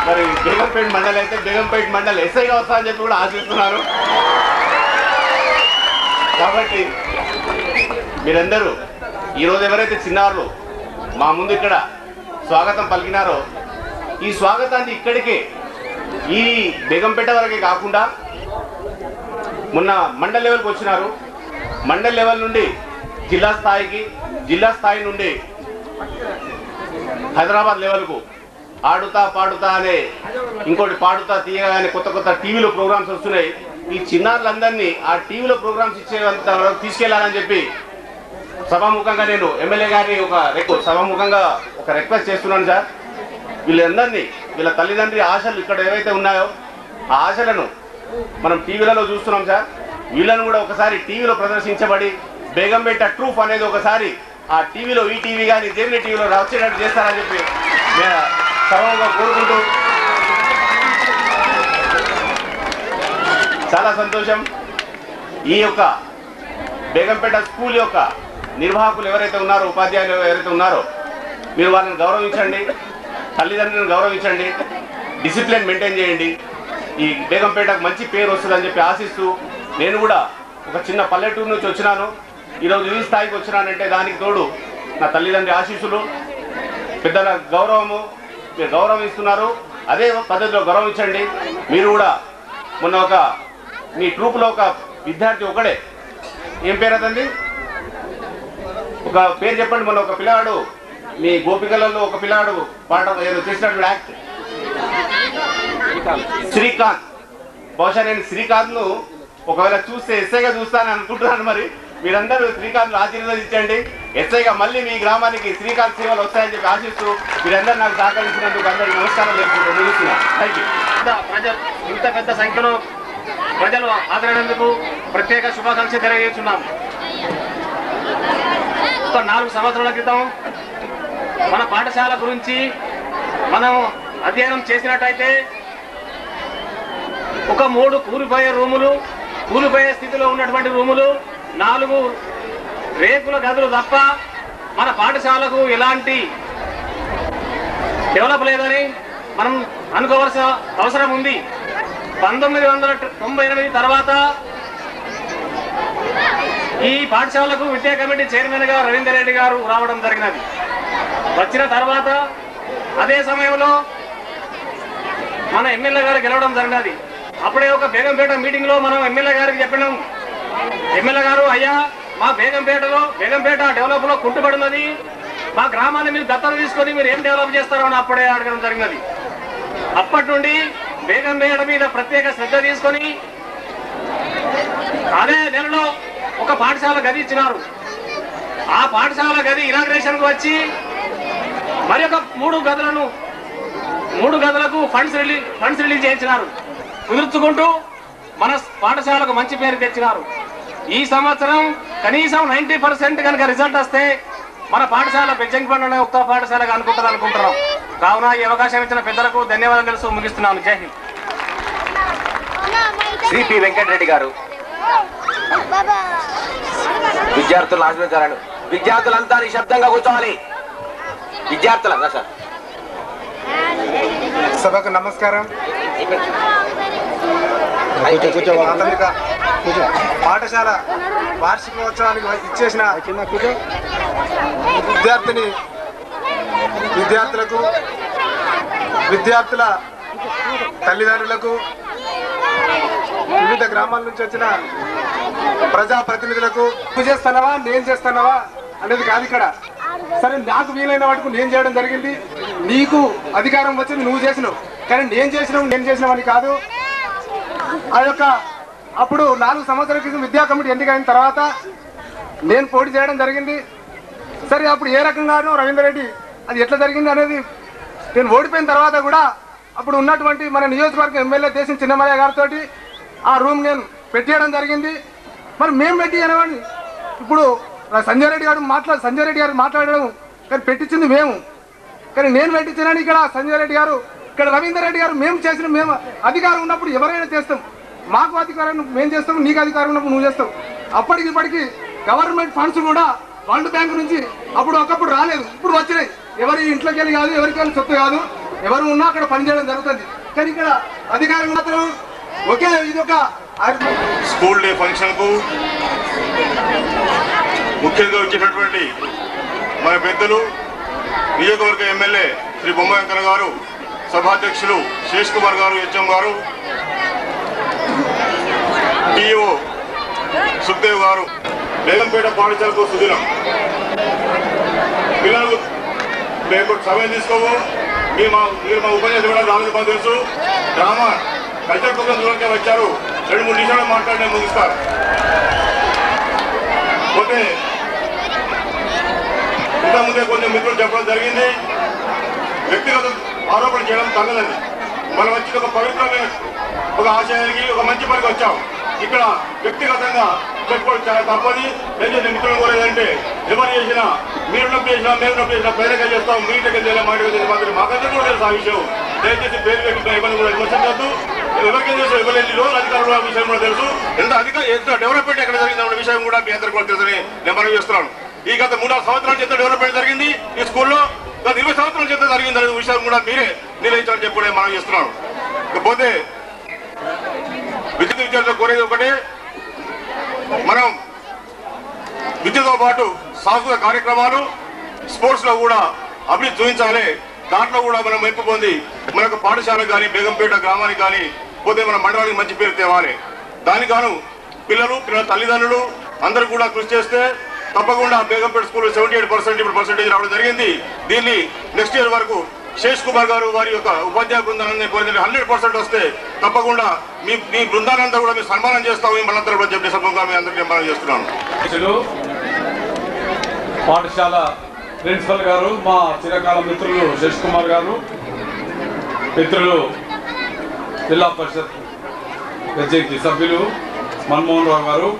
మరి బేగంపేట మండలి ఎస్ఐగా వస్తా అని చెప్పి కూడా ఆశిస్తున్నాను. కాబట్టి మీరందరూ ఈరోజు ఎవరైతే చిన్నారులు మా ముందు ఇక్కడ స్వాగతం పలికినారో, ఈ స్వాగతాన్ని ఇక్కడికే ఈ బేగంపేట వరకే కాకుండా మొన్న మండల్ లెవెల్కి వచ్చినారు. మండల్ లెవెల్ నుండి జిల్లా స్థాయికి, జిల్లా స్థాయి నుండి హైదరాబాద్ లెవెల్కు ఆడుతా పాడుతా అనే ఇంకోటి పాడుతా తీయగా అనే కొత్త టీవీలో ప్రోగ్రామ్స్ వస్తున్నాయి. ఈ చిన్నారులందరినీ ఆ టీవీలో ప్రోగ్రామ్స్ ఇచ్చేంత వరకు తీసుకెళ్లాలని చెప్పి సభాముఖంగా నేను ఎమ్మెల్యే గారిని సభాముఖంగా ఒక రిక్వెస్ట్ చేస్తున్నాను సార్. వీళ్ళందరినీ వీళ్ళ తల్లిదండ్రి ఆశలు ఇక్కడ ఏవైతే ఉన్నాయో ఆ ఆశలను మనం టీవీలలో చూస్తున్నాం సార్. వీళ్ళను కూడా ఒకసారి టీవీలో ప్రదర్శించబడి బేగంపేట ట్రూప్ అనేది ఒకసారి ఆ టీవీలో ఈటీవీ కానీ జెమినీ టీవీలో వచ్చేటట్టు చేస్తారని చెప్పి సభగా కోరుకుంటూ చాలా సంతోషం. ఈ యొక్క బేగంపేట స్కూల్ యొక్క నిర్వాహకులు ఎవరైతే ఉన్నారో, ఉపాధ్యాయులు ఎవరైతే ఉన్నారో, మీరు వాళ్ళని గౌరవించండి, తల్లిదండ్రులను గౌరవించండి, డిసిప్లిన్ మెయింటైన్ చేయండి. ఈ బేగంపేటకు మంచి పేరు వస్తుందని చెప్పి ఆశిస్తూ, నేను కూడా ఒక చిన్న పల్లెటూరు నుంచి వచ్చినాను, ఈరోజు ఈ స్థాయికి వచ్చినానంటే దానికి తోడు నా తల్లిదండ్రి ఆశీస్సులు, పెద్దల గౌరవము. మీరు గౌరవం ఇస్తున్నారు, అదే పద్ధతిలో గౌరవించండి. మీరు కూడా మొన్న మీ ట్రూప్లో ఒక విద్యార్థి ఒకడే, ఏం పేరు అతండి, ఒక పేరు చెప్పండి. మొన్న ఒక పిల్లాడు మీ గోపికలలో ఒక పిల్లాడు పాట ఏదో చేసినటువంటి యాక్ట్ శ్రీకాంత్. బహుశా నేను శ్రీకాంత్ను ఒకవేళ చూస్తే ఎస్ఐగా చూస్తానని అనుకుంటున్నాను. మరి మీరందరూ శ్రీకాంత్ ఆశీర్వదించండి. ఎస్ఐగా మళ్ళీ మీ గ్రామానికి శ్రీకాంత్ సేవలు వస్తాయని చెప్పి ఆశిస్తూ మీరందరూ నాకు సహకరించినందుకు అందరికీ నమస్కారం చెప్పుకుంటూ ముగిస్తున్నాను. Thank you. ప్రజలు ఇంత పెద్ద సంఖ్యలో ప్రజలు హాజరైనందుకు ప్రత్యేక శుభాకాంక్షలు తెలియజేస్తున్నాం. ఒక 4 సంవత్సరాల క్రితం మన పాఠశాల గురించి మనం అధ్యయనం చేసినట్టయితే ఒక 3 కూలిపోయే స్థితిలో ఉన్నటువంటి రూములు, 4 రేకుల గదులు తప్ప మన పాఠశాలకు ఎలాంటి డెవలప్ లేదని మనం అనుకోవాల్సిన అవసరం ఉంది. 1998 తర్వాత ఈ పాఠశాలకు విద్యా కమిటీ చైర్మన్ గా రవీందర్ రెడ్డి గారు రావడం జరిగినది. వచ్చిన తర్వాత అదే సమయంలో మన ఎమ్మెల్యే గారు గెలవడం జరిగినది. అప్పుడే ఒక బేగంపేట మీటింగ్ లో మనం ఎమ్మెల్యే గారికి చెప్పినాం, ఎమ్మెల్యే గారు అయ్యా మా బేగంపేట డెవలప్ లో కుంటుపడినది, మా గ్రామాన్ని మీరు దత్తత తీసుకొని మీరు ఏం డెవలప్ చేస్తారో అని అప్పుడే అడగడం జరిగినది. అప్పటి నుండి బేగంపేట మీద ప్రత్యేక శ్రద్ధ తీసుకొని అదే నెలలో ఒక పాఠశాల గది ఇచ్చినారు. ఆ పాఠశాల గది ఇనాగ్రేషన్ కు వచ్చి మరి ఒక 3 గదులకు ఫండ్స్ రిలీజ్ చేయించినారు. కుదుర్చుకుంటూ మన పాఠశాలకు మంచి పేరు తెచ్చినారు. ఈ సంవత్సరం కనీసం 90% కనుక రిజల్ట్ వస్తే మన పాఠశాల బెజ్జంకిపండులోనే ఒక్క పాఠశాలగా అనుకుంటున్నాం. కావున ఈ అవకాశం ఇచ్చిన పెద్దలకు ధన్యవాదాలు తెలుసు ముగిస్తున్నాను. జై హింద్. శ్రీ పి వెంకటరెడ్డి గారు విద్యార్థులను ఆశీర్వదించాలని. విద్యార్థులంతా నిశ్శబ్దంగా కూర్చోవాలి. విద్యార్థులంతా సార్. సభకు నమస్కారం. ప్రాథమిక పాఠశాల వార్షికోత్సవానికి ఇచ్చేసిన విద్యార్థులకు, విద్యార్థుల తల్లిదండ్రులకు, వివిధ గ్రామాల నుంచి వచ్చిన ప్రజాప్రతినిధులకు, నువ్వు చేస్తున్నావా నేను చేస్తున్నావా అనేది కాదు ఇక్కడ. సరే, నాకు వీలైన వాటికి నేను చేయడం జరిగింది. నీకు అధికారం వచ్చింది, నువ్వు చేసినావు. కానీ నేను చేసినావు అని కాదు. ఆ యొక్క అప్పుడు 4 సంవత్సరాల క్రితం విద్యా కమిటీ ఎన్నికైన తర్వాత నేను పోటీ చేయడం జరిగింది. సరే, అప్పుడు ఏ రకంగానో రవీందర్ రెడ్డి అది ఎట్లా జరిగింది అనేది నేను ఓడిపోయిన తర్వాత కూడా అప్పుడు ఉన్నటువంటి మన నియోజకవర్గం ఎమ్మెల్యే దేశం చిన్నమయ్య గారితో ఆ రూమ్ నేను పెట్టేయడం జరిగింది. మరి మేము పెట్టి అనేవాడిని. ఇప్పుడు సంజయ్ రెడ్డి గారు మాట్లాడడం కానీ పెట్టించింది మేము, కానీ నేను పెట్టించానని ఇక్కడ సంజయ్ రెడ్డి గారు, ఇక్కడ రవీందర్ రెడ్డి గారు మేము అధికారం ఉన్నప్పుడు ఎవరైనా చేస్తాం. మాకు అధికారం మేము చేస్తాం, నీకు అధికారం ఉన్నప్పుడు నువ్వు చేస్తావు. అప్పటికి గవర్నమెంట్ ఫండ్స్ కూడా వరల్డ్ బ్యాంక్ నుంచి ఒకప్పుడు రాలేదు, ఇప్పుడు వచ్చినాయి. ఎవరి ఇంట్లోకి వెళ్ళి కాదు, ఎవరికైనా సొత్తు కాదు, ఎవరు ఉన్నా అక్కడ పనిచేయడం జరుగుతుంది. కానీ ఇక్కడ అధికారం మాత్రం ఒకే ఇది ఒక స్కూల్ డే ఫంక్షన్ కు ముఖ్యంగా వచ్చేటటువంటి మన పెద్దలు నియోజకవర్గ ఎమ్మెల్యే శ్రీ బొమ్మ వెంకన్న గారు, సభాధ్యక్షులు శేష్ కుమార్ గారు, హెచ్ఎం గారు, టీఓ సుఖదేవ్ గారు, బేగంపేట పాఠశాలకు సుదినం. పిల్లలు సమయం తీసుకోవు. మీరు మా ఉపన్యాసం కూడా రాజు తెలుసు. డ్రామా కల్చర్ ప్రోగ్రామ్ చూడడానికి వచ్చారు. 2-3 నిమిషాలు మాట్లాడి ముగిస్తారు. పోతే ఇంతకుముందే కొన్ని మిత్రులు చెప్పడం జరిగింది. వ్యక్తిగత ఆరోపణ చేయడం తగదని. మనం వచ్చి ఒక పవిత్రమైన ఒక ఆశయానికి ఒక మంచి పనికి వచ్చాం. ఇక్కడ వ్యక్తిగతంగా పెట్టుకోవడం చాలా తప్పని దయచేసి మిత్రులు కోరేదంటే ఎవరు చేసినా మీరు నొప్పి చేసినా మేము నొప్పి చేసినా ప్రేరగా చేస్తాం. మీ ఇంటికి వెళ్ళి మాట మాత్రం మాకందరూ కూడా తెలుసు ఆ విషయం. దయచేసి పేరు పెట్టిన ఇబ్బంది కూడా విమర్శించద్దు. ఎవరికేం తెలుసు ఎవరు రోజు అధికారుల విషయం కూడా తెలుసు. ఎంత డెవలప్మెంట్ ఎక్కడ జరిగిందన్న విషయం కూడా మీ అందరికీ కూడా తెలుసని నేను మనం చేస్తున్నాను. ఈ గత 3-4 సంవత్సరాల చేత డెవలప్మెంట్ జరిగింది ఈ స్కూల్లో. గత 20 సంవత్సరాల చేత జరిగిందనే విషయం కూడా మీరే నిర్వహించాలని చెప్పి కూడా మనం చేస్తున్నాను. ఇకపోతే విద్యార్థులు కోరేది ఒకటే, మనం విద్యతో పాటు సాంస్కృతిక కార్యక్రమాలు స్పోర్ట్స్ లో కూడా అభివృద్ధి చూపించాలి. దాంట్లో కూడా మనం మెప్పు పొంది మన యొక్క పాఠశాలకు కానీ బేగంపేట గ్రామానికి కానీ పోతే మన మండలానికి మంచి పేరు తేవాలి. దానికి గాను పిల్లల తల్లిదండ్రులు అందరూ కూడా కృషి చేస్తే తప్పకుండా బేగంపేట స్కూల్ 78% ఇప్పుడు పర్సెంటేజ్ రావడం జరిగింది. దీన్ని నెక్స్ట్ ఇయర్ వరకు శేష్ కుమార్ గారు వారి యొక్క ఉపాధ్యాయ బృందాన్ని కోరింది 100% వస్తే తప్పకుండా మీ బృందాలంతా కూడా మీరు సన్మానం చేస్తామని మనందరూ కూడా చెప్పే సందర్భంగా మీ అందరికీ సన్మానం చేస్తున్నాను. పాఠశాల ప్రిన్సిపల్ గారు, మా చిరకాల మిత్రులు శేష్ కుమార్ గారు, మిత్రులు జిల్లా పరిషత్ ఎగ్జిక్యూటివ్ సభ్యులు మన్మోహన్ రావు గారు,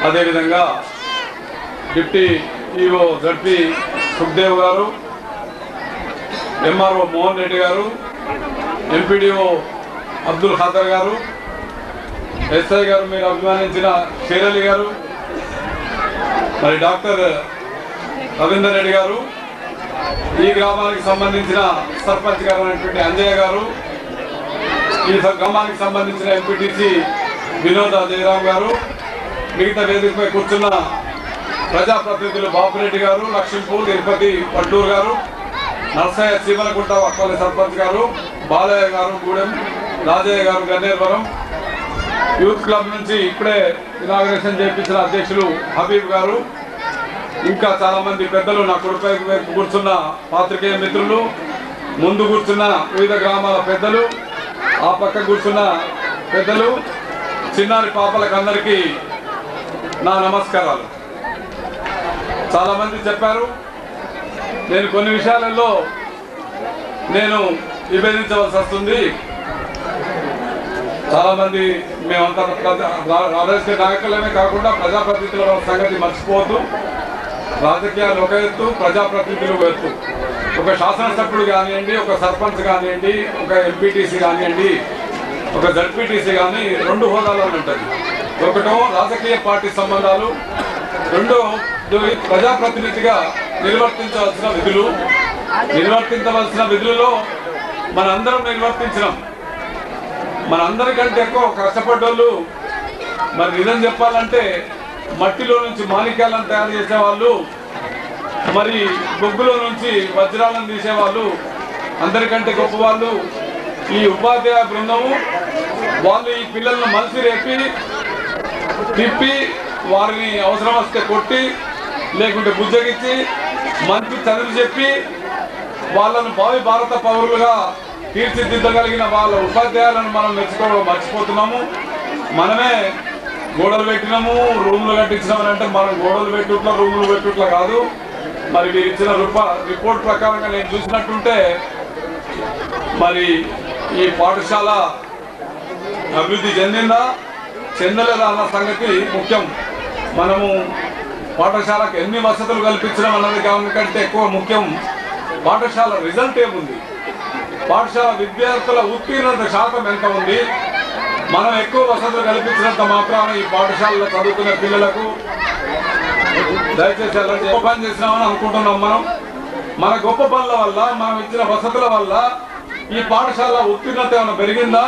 అదేవిధంగా డిప్టీ ఈఓ జడ్పీ సుఖ్దేవ్ గారు, ఎంఆర్ఓ మోహన్ రెడ్డి గారు, ఎంపీడీఓ అబ్దుల్ ఖాదర్ గారు, ఎస్ఐ గారు మీరు అభిమానించిన షేరలి గారు, మరి డాక్టర్ రవీందర్ రెడ్డి గారు, ఈ గ్రామానికి సంబంధించిన సర్పంచ్ గారు అయినటువంటి అంజయ్య గారు, ఈ గ్రామానికి సంబంధించిన ఎంపీటీసీ వినోద్ జయరామ్ గారు, మిగతా వేదికపై కూర్చున్న ప్రజాప్రతినిధులు బాపురెడ్డి గారు, లక్ష్మీపూర్ తిరుపతి పట్టూరు గారు, నర్సయ్య చీమలకుంట అక్కలి సర్పంచ్ గారు, బాలయ్య గారు గూడెం, రాజయ్య గారు గన్నేర్వరం, యూత్ క్లబ్ నుంచి ఇప్పుడే ఇనాగ్రేషన్ చేయించిన అధ్యక్షులు హబీబ్ గారు, ఇంకా చాలా మంది పెద్దలు, నా కుడిపై కూర్చున్న పాత్రికేయ మిత్రులు, ముందు కూర్చున్న వివిధ గ్రామాల పెద్దలు, ఆ పక్క కూర్చున్న పెద్దలు, చిన్నారి పాపలకు అందరికీ నా నమస్కారాలు. చాలామంది చెప్పారు, నేను కొన్ని విషయాలలో నేను విభేదించవలసి వస్తుంది. చాలామంది మేమంతా రాజకీయ నాయకులమే కాకుండా ప్రజాప్రతినిధుల సంగతి మర్చిపోవద్దు. రాజకీయాలు ఒక ఎత్తు, ప్రజాప్రతినిధులు ఒక ఎత్తు. ఒక శాసనసభ్యుడు కానివ్వండి, ఒక సర్పంచ్ కానివ్వండి, ఒక ఎంపీటీసీ కానివ్వండి, ఒక జడ్పీటీసీ కానీ 2 హోదాలో ఉంటుంది. ఒకటో రాజకీయ పార్టీ సంబంధాలు, రెండో ప్రజాప్రతినిధిగా నిర్వర్తించవలసిన విధులు. నిర్వర్తించవలసిన విధులలో మనందరం నిర్వర్తించినాం. మనందరికంటే ఎక్కువ కష్టపడ్డోళ్ళు, మరి నిజం చెప్పాలంటే మట్టిలో నుంచి మాణిక్యాలను తయారు చేసేవాళ్ళు, మరి బొగ్గులో నుంచి వజ్రాలను తీసేవాళ్ళు, అందరికంటే గొప్పవాళ్ళు ఈ ఉపాధ్యాయ బృందము. వాళ్ళు ఈ పిల్లలను మలిసి రేపి తిప్పి వారిని అవసరం వస్తే కొట్టి లేకుంటే బుజ్జగిచ్చి మంచి చదువు చెప్పి వాళ్ళను భావి భారత పౌరులుగా తీర్చిదిద్దగలిగిన వాళ్ళ ఉపాధ్యాయులను మనం మర్చిపోతున్నాము. మనమే గోడలు పెట్టినాము, రూములు కట్టించినామని అంటే మనం గోడలు పెట్టుట్లా రూములు పెట్టుట్లా కాదు. మరి మీరు ఇచ్చిన రిపోర్ట్ ప్రకారంగా నేను చూసినట్టుంటే మరి ఈ పాఠశాల అభివృద్ధి చెందిందా చెందలేదా అన్న సంగతి ముఖ్యం. మనము పాఠశాలకు ఎన్ని వసతులు కల్పించడం అన్నది కంటే ఎక్కువ ముఖ్యం పాఠశాల రిజల్ట్ ఏముంది, పాఠశాల విద్యార్థుల ఉత్తీర్ణత శాతం ఎంత ఉంది. మనం ఎక్కువ వసతులు కల్పించినంత మాత్రాన ఈ పాఠశాలలో చదువుకునే పిల్లలకు దయచేసి అలాంటి గొప్ప పని చేసినామని అనుకుంటున్నాం. మన గొప్ప పనుల వల్ల, మనం ఇచ్చిన వసతుల వల్ల ఈ పాఠశాల ఉత్తీర్ణత ఏమైనా పెరిగిందా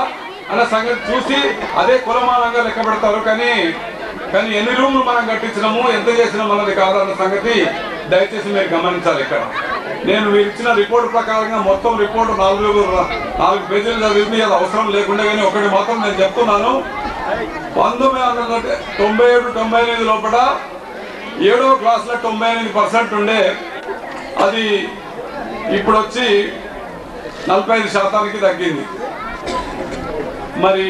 అనే సంగతి చూసి అదే కులమానంగా లెక్క పెడతారు. కానీ ఎన్ని రూములు మనం కట్టించినాము, ఎంత చేసినాం అన్నది కాదన్న సంగతి దయచేసి మీరు గమనించాలి. ఇక్కడ నేను మీరు ఇచ్చిన రిపోర్ట్ ప్రకారంగా మొత్తం రిపోర్టు 4 పేజీలు చదివింది. అది అవసరం లేకుండా కానీ ఒకటి మాత్రం నేను చెప్తున్నాను. 1997-98 లోపల 7వ క్లాస్లో 98% ఉండే, అది ఇప్పుడు వచ్చి 45% తగ్గింది. మరి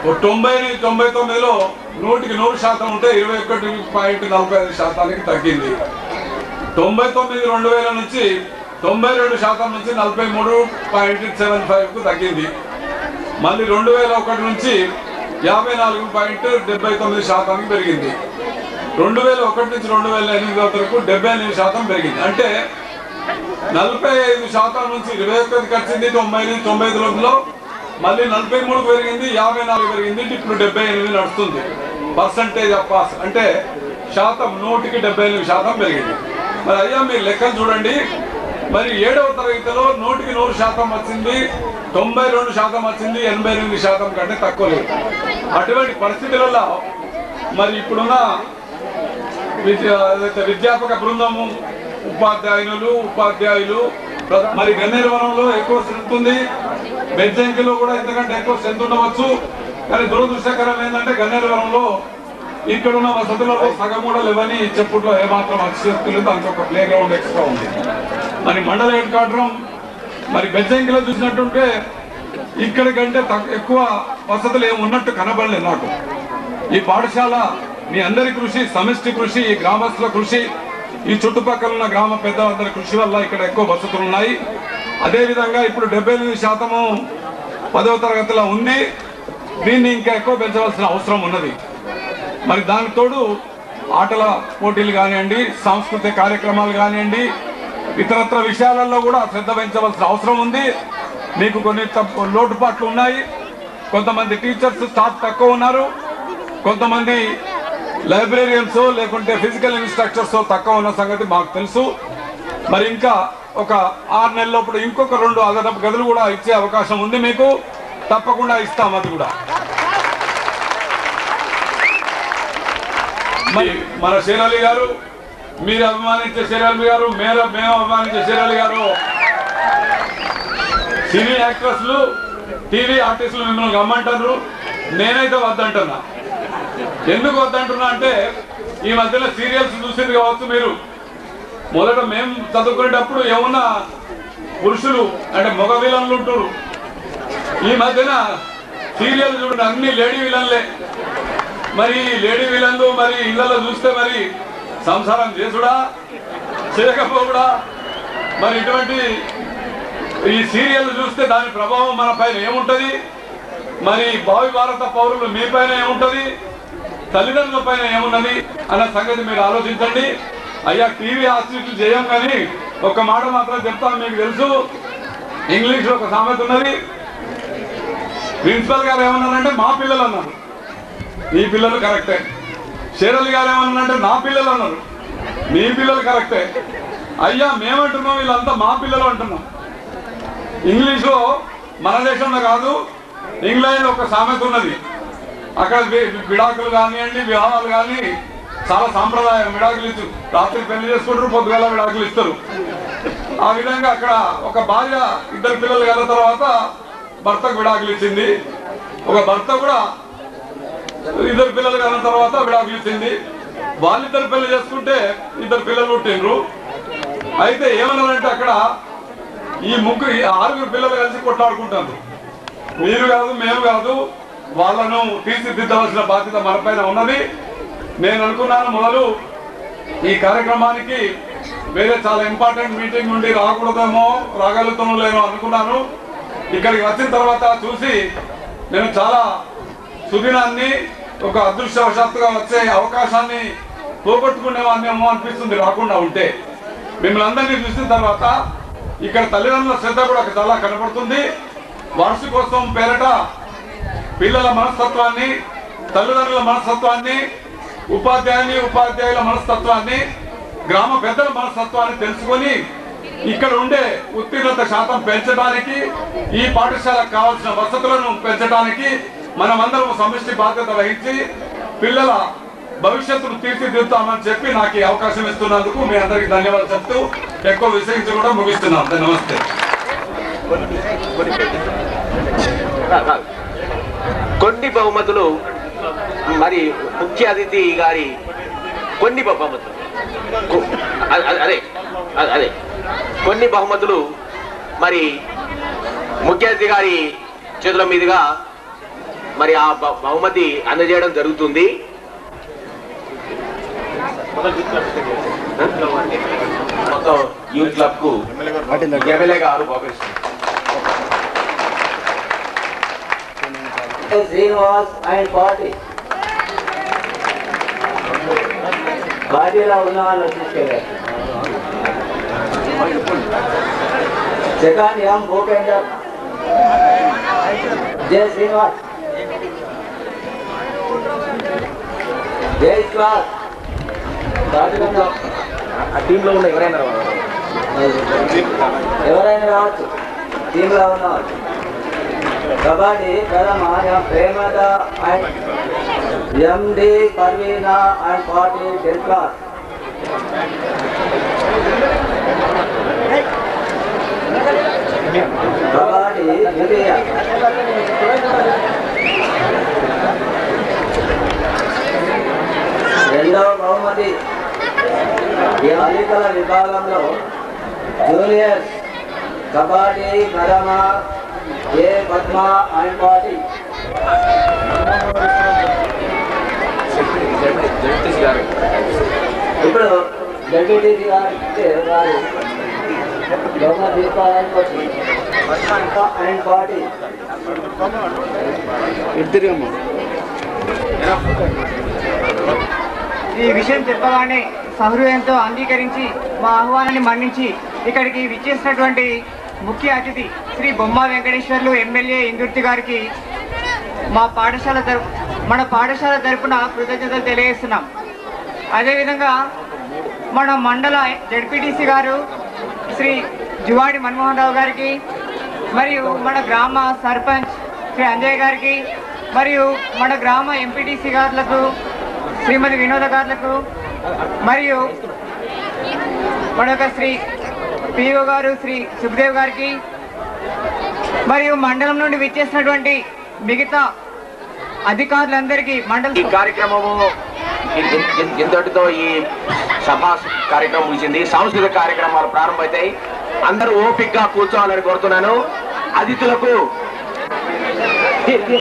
90-99లో 100% ఉంటే 21.45% తగ్గింది. 99 2000 నుంచి 92% నుంచి 43.75కు తగ్గింది. మళ్ళీ 2001 నుంచి 54.79% పెరిగింది. 2001 నుంచి 2008 వరకు 78% పెరిగింది. అంటే 45% నుంచి 21కి వచ్చింది 95లో, మళ్ళీ 43కు పెరిగింది, 54 పెరిగింది, ఇప్పుడు 78 నడుస్తుంది. పర్సంటేజ్ ఆఫ్ పాస్ అంటే శాతం 100కి 78% పెరిగింది. మరి అయ్యా మీరు లెక్కలు చూడండి. మరి 7వ తరగతిలో 100కి 100% వచ్చింది, 92% వచ్చింది, 88% కంటే తక్కువ లేదు. అటువంటి పరిస్థితులలో మరి ఇప్పుడున్న విద్యాపక బృందము, ఉపాధ్యాయులు మరి గన్నేరువనంలో ఎక్కువ స్ట్రెంత్ ఉంది, బెజ్జంకిలో కూడా ఇంతకంటే ఎక్కువ స్ట్రెంత్ ఉండవచ్చు. కానీ దురదృష్టకరం ఏంటంటే గన్నేరువనంలో ఇక్కడున్న వసతులలో సగం కూడా లేవని చెప్పుట్లో ఏమాత్రం అతిశక్తి లేదు. దానికి ఒక ప్లే గ్రౌండ్ ఎక్స్ట్రా ఉంది. మరి మండల హెడ్ క్వార్టర్ మరి బెజ్జంకిలో చూసినట్టుంటే ఇక్కడి కంటే ఎక్కువ వసతులు ఏమి ఉన్నట్టు కనబడలేదు నాకు. ఈ పాఠశాల మీ అందరి కృషి, సమిష్టి కృషి, ఈ గ్రామస్తుల కృషి, ఈ చుట్టుపక్కల ఉన్న గ్రామ పెద్దలందరి కృషి వల్ల ఇక్కడ ఎక్కువ వసతులు ఉన్నాయి. అదేవిధంగా ఇప్పుడు 78% 10వ తరగతిలో ఉంది. దీన్ని ఇంకా ఎక్కువ పెంచవలసిన అవసరం ఉన్నది. మరి దానికి తోడు ఆటల పోటీలు కానివ్వండి, సాంస్కృతిక కార్యక్రమాలు కానివ్వండి, ఇతరత్ర విషయాలలో కూడా శ్రద్ధ వహించవలసిన అవసరం ఉంది. మీకు కొన్ని లోటుపాట్లు ఉన్నాయి. కొంతమంది టీచర్స్ స్టాఫ్ తక్కువ ఉన్నారు, కొంతమంది లైబ్రేరియన్స్ లేకుంటే ఫిజికల్ ఇన్స్ట్రక్టర్స్ తక్కువ ఉన్న సంగతి మాకు తెలుసు. మరి ఇంకా ఒక 6 నెలల లోపల ఇంకొక 2 అదనపు గదులు కూడా ఇచ్చే అవకాశం ఉంది. మీకు తప్పకుండా ఇస్తాం. అది కూడా మరి మన షేరాలి గారు, మీరు అభిమానించే షేరాలి గారు, మేము అభిమానించే షేరాలి గారు, సినీ యాక్ట్రెస్లు, టీవీ ఆర్టిస్టులు మిమ్మల్ని గమ్మంటారు. నేనైతే వద్దంటున్నా. ఎందుకు వద్దంటున్నా అంటే ఈ మధ్యలో సీరియల్స్ చూసింది కావచ్చు మీరు. మొదట మేము చదువుకునేటప్పుడు ఏమన్నా పురుషులు అంటే మగ విలన్లు ఉంటారు. ఈ మధ్యన సీరియల్ చూడండి అన్ని లేడీ విలన్లే. మరి లేడీ విలన్లు మరి ఇళ్లలో చూస్తే మరి సంసారం చేసుడా చేయకపోవడా? మరి ఇటువంటి ఈ సీరియల్ చూస్తే దాని ప్రభావం మన పైన ఏముంటది? మరి భావి భారత పౌరులు మీ పైన ఏముంటది, తల్లిదండ్రుల పైన ఏమున్నది అన్న సంగతి మీరు ఆలోచించండి. అయ్యా టీవీ హాస్పిటల్ చేయం కానీ ఒక మాట మాత్రం చెప్తాను. మీకు తెలుసు ఇంగ్లీష్లో ఒక సామెత ఉన్నది. ప్రిన్సిపల్ గారు ఏమన్నారంటే మా పిల్లలు అన్నారు. మీ పిల్లలు కరెక్టే. షేరలి గారు ఏమన్నారంటే నా పిల్లలు అన్నారు. మీ పిల్లలు కరెక్టే. అయ్యా మేమంటున్నాం, వీళ్ళంతా మా పిల్లలు అంటున్నాం. ఇంగ్లీష్లో మన దేశంలో కాదు, ఇంగ్లాండ్లో ఒక సామెత ఉన్నది. అక్కడ విడాకులు కానివ్వండి, వివాహాలు కానీ చాలా సాంప్రదాయం. విడాకులు ఇచ్చు, రాత్రి పెళ్లి చేసుకుంటారు, పొద్దుగాల విడాకులు ఇస్తారు. ఆ విధంగా అక్కడ ఒక భార్య 2 పిల్లలు కలిగిన తర్వాత భర్తకు విడాకులు ఇచ్చింది. ఒక భర్త కూడా 2 పిల్లలు కలిగిన తర్వాత విడాకులు ఇచ్చింది. వాళ్ళిద్దరు పెళ్లి చేసుకుంటే 2 పిల్లలు పుట్టిండ్రు. అయితే ఏమన్నారంటే అక్కడ ఈ 6 పిల్లలు కలిసి కొట్లాడుకుంటారు. మీరు కాదు, మేము కాదు, వాళ్ళను తీర్చిదిద్దవలసిన బాధ్యత మనపైన ఉన్నది. నేను అనుకున్నాను మొదలు ఈ కార్యక్రమానికి వేరే చాలా ఇంపార్టెంట్ మీటింగ్ నుండి రాకూడదేమో, రాగలుగుతామో లేనో అనుకున్నాను. ఇక్కడికి వచ్చిన తర్వాత చూసి నేను చాలా సుదినాన్ని, ఒక అదృష్టవశాత్తుగా వచ్చే అవకాశాన్ని పోగొట్టుకునేవాన్నేమో అనిపిస్తుంది రాకుండా ఉంటే. మిమ్మల్ని అందరినీ చూసిన తర్వాత ఇక్కడ తల్లిదండ్రుల శ్రద్ధ కూడా చాలా కనపడుతుంది. వార్షికోత్సవం పేరట పిల్లల మనస్తత్వాన్ని, తల్లిదండ్రుల మనస్తత్వాన్ని, ఉపాధ్యాయుల మనస్తత్వాన్ని, గ్రామ పెద్దల మనస్తత్వాన్ని తెలుసుకొని ఇక్కడ ఉండే ఉత్తీర్ణత శాతం పెంచడానికి, ఈ పాఠశాలకు కావాల్సిన వసతులను పెంచడానికి మనమందరం సమిష్టి బాధ్యత వహించి పిల్లల భవిష్యత్తును తీర్చిదిద్దుతామని చెప్పి నాకు ఈ అవకాశం ఇస్తున్నందుకు మీ అందరికీ ధన్యవాదాలు చెప్తూ ఎక్కువ విషయించి కూడా ముగిస్తున్నాను. నమస్తే. కొన్ని బహుమతులు మరి ముఖ్య అతిథి గారి కొన్ని బహుమతులు అదే కొన్ని బహుమతులు మరి ముఖ్య అతిథి గారి చేతుల మీదుగా మరి ఆ బహుమతి అందజేయడం జరుగుతుంది. మొత్తం యూత్ క్లబ్ కు ఎమ్మెల్యే గారు బహుకరిస్తున్నారు. శ్రీనివాస్ అండ్ పార్టీలో ఉన్న వాళ్ళు తీసుకెళ్ళారు. సెకండ్ ఎం భూపేందర్, జయ శ్రీనివాస్, జై క్లాస్ టీంలో ఉన్న ఎవరైనా రావచ్చు, టీంలో ఉన్నవాళ్ళు. కబడ్డీ ప్రథమ Premada and MD Parveena and party 10th class. Kabaddi ద్వితీయ రెండవ బహుమతి బాలికల విభాగంలో జూనియర్స్ కబడ్డీ ప్రథమ ఏ పద్మ అండ్ పార్టీ. ఇప్పుడు జడ్పీటీసీ గారు బహుమతి తీసుకోవాలని అండ్ పార్టీ. ఈ విషయం చెప్పగానే సహృదయంతో అంగీకరించి మా ఆహ్వానాన్ని మన్నించి ఇక్కడికి విచ్చేసినటువంటి ముఖ్య అతిథి శ్రీ బొమ్మ వెంకటేశ్వర్లు ఎమ్మెల్యే ఇందుర్తి గారికి మన పాఠశాల తరపున కృతజ్ఞతలు తెలియజేస్తున్నాం. అదేవిధంగా మన మండల జడ్పీటీసీ గారు శ్రీ జువాడి మన్మోహన్ రావు గారికి, మరియు మన గ్రామ సర్పంచ్ శ్రీ అంజయ్ గారికి, మరియు మన గ్రామ ఎంపీటీసీ గారులకు శ్రీమతి వినోద గారులకు, మరియు మన శ్రీ పిఓ గారు శ్రీ సుఖదేవ్ గారికి, మరియు మండలం నుండి విచ్చేసినటువంటి మిగతా అధికారులందరికీ మండల ఈ కార్యక్రమము ఇంతటితో ఈ సభా కార్యక్రమం ముగిసింది. సాంస్కృతిక కార్యక్రమాలు ప్రారంభమవుతాయి. అందరూ ఓపికగా కూర్చోవాలని కోరుతున్నాను. అతిథులకు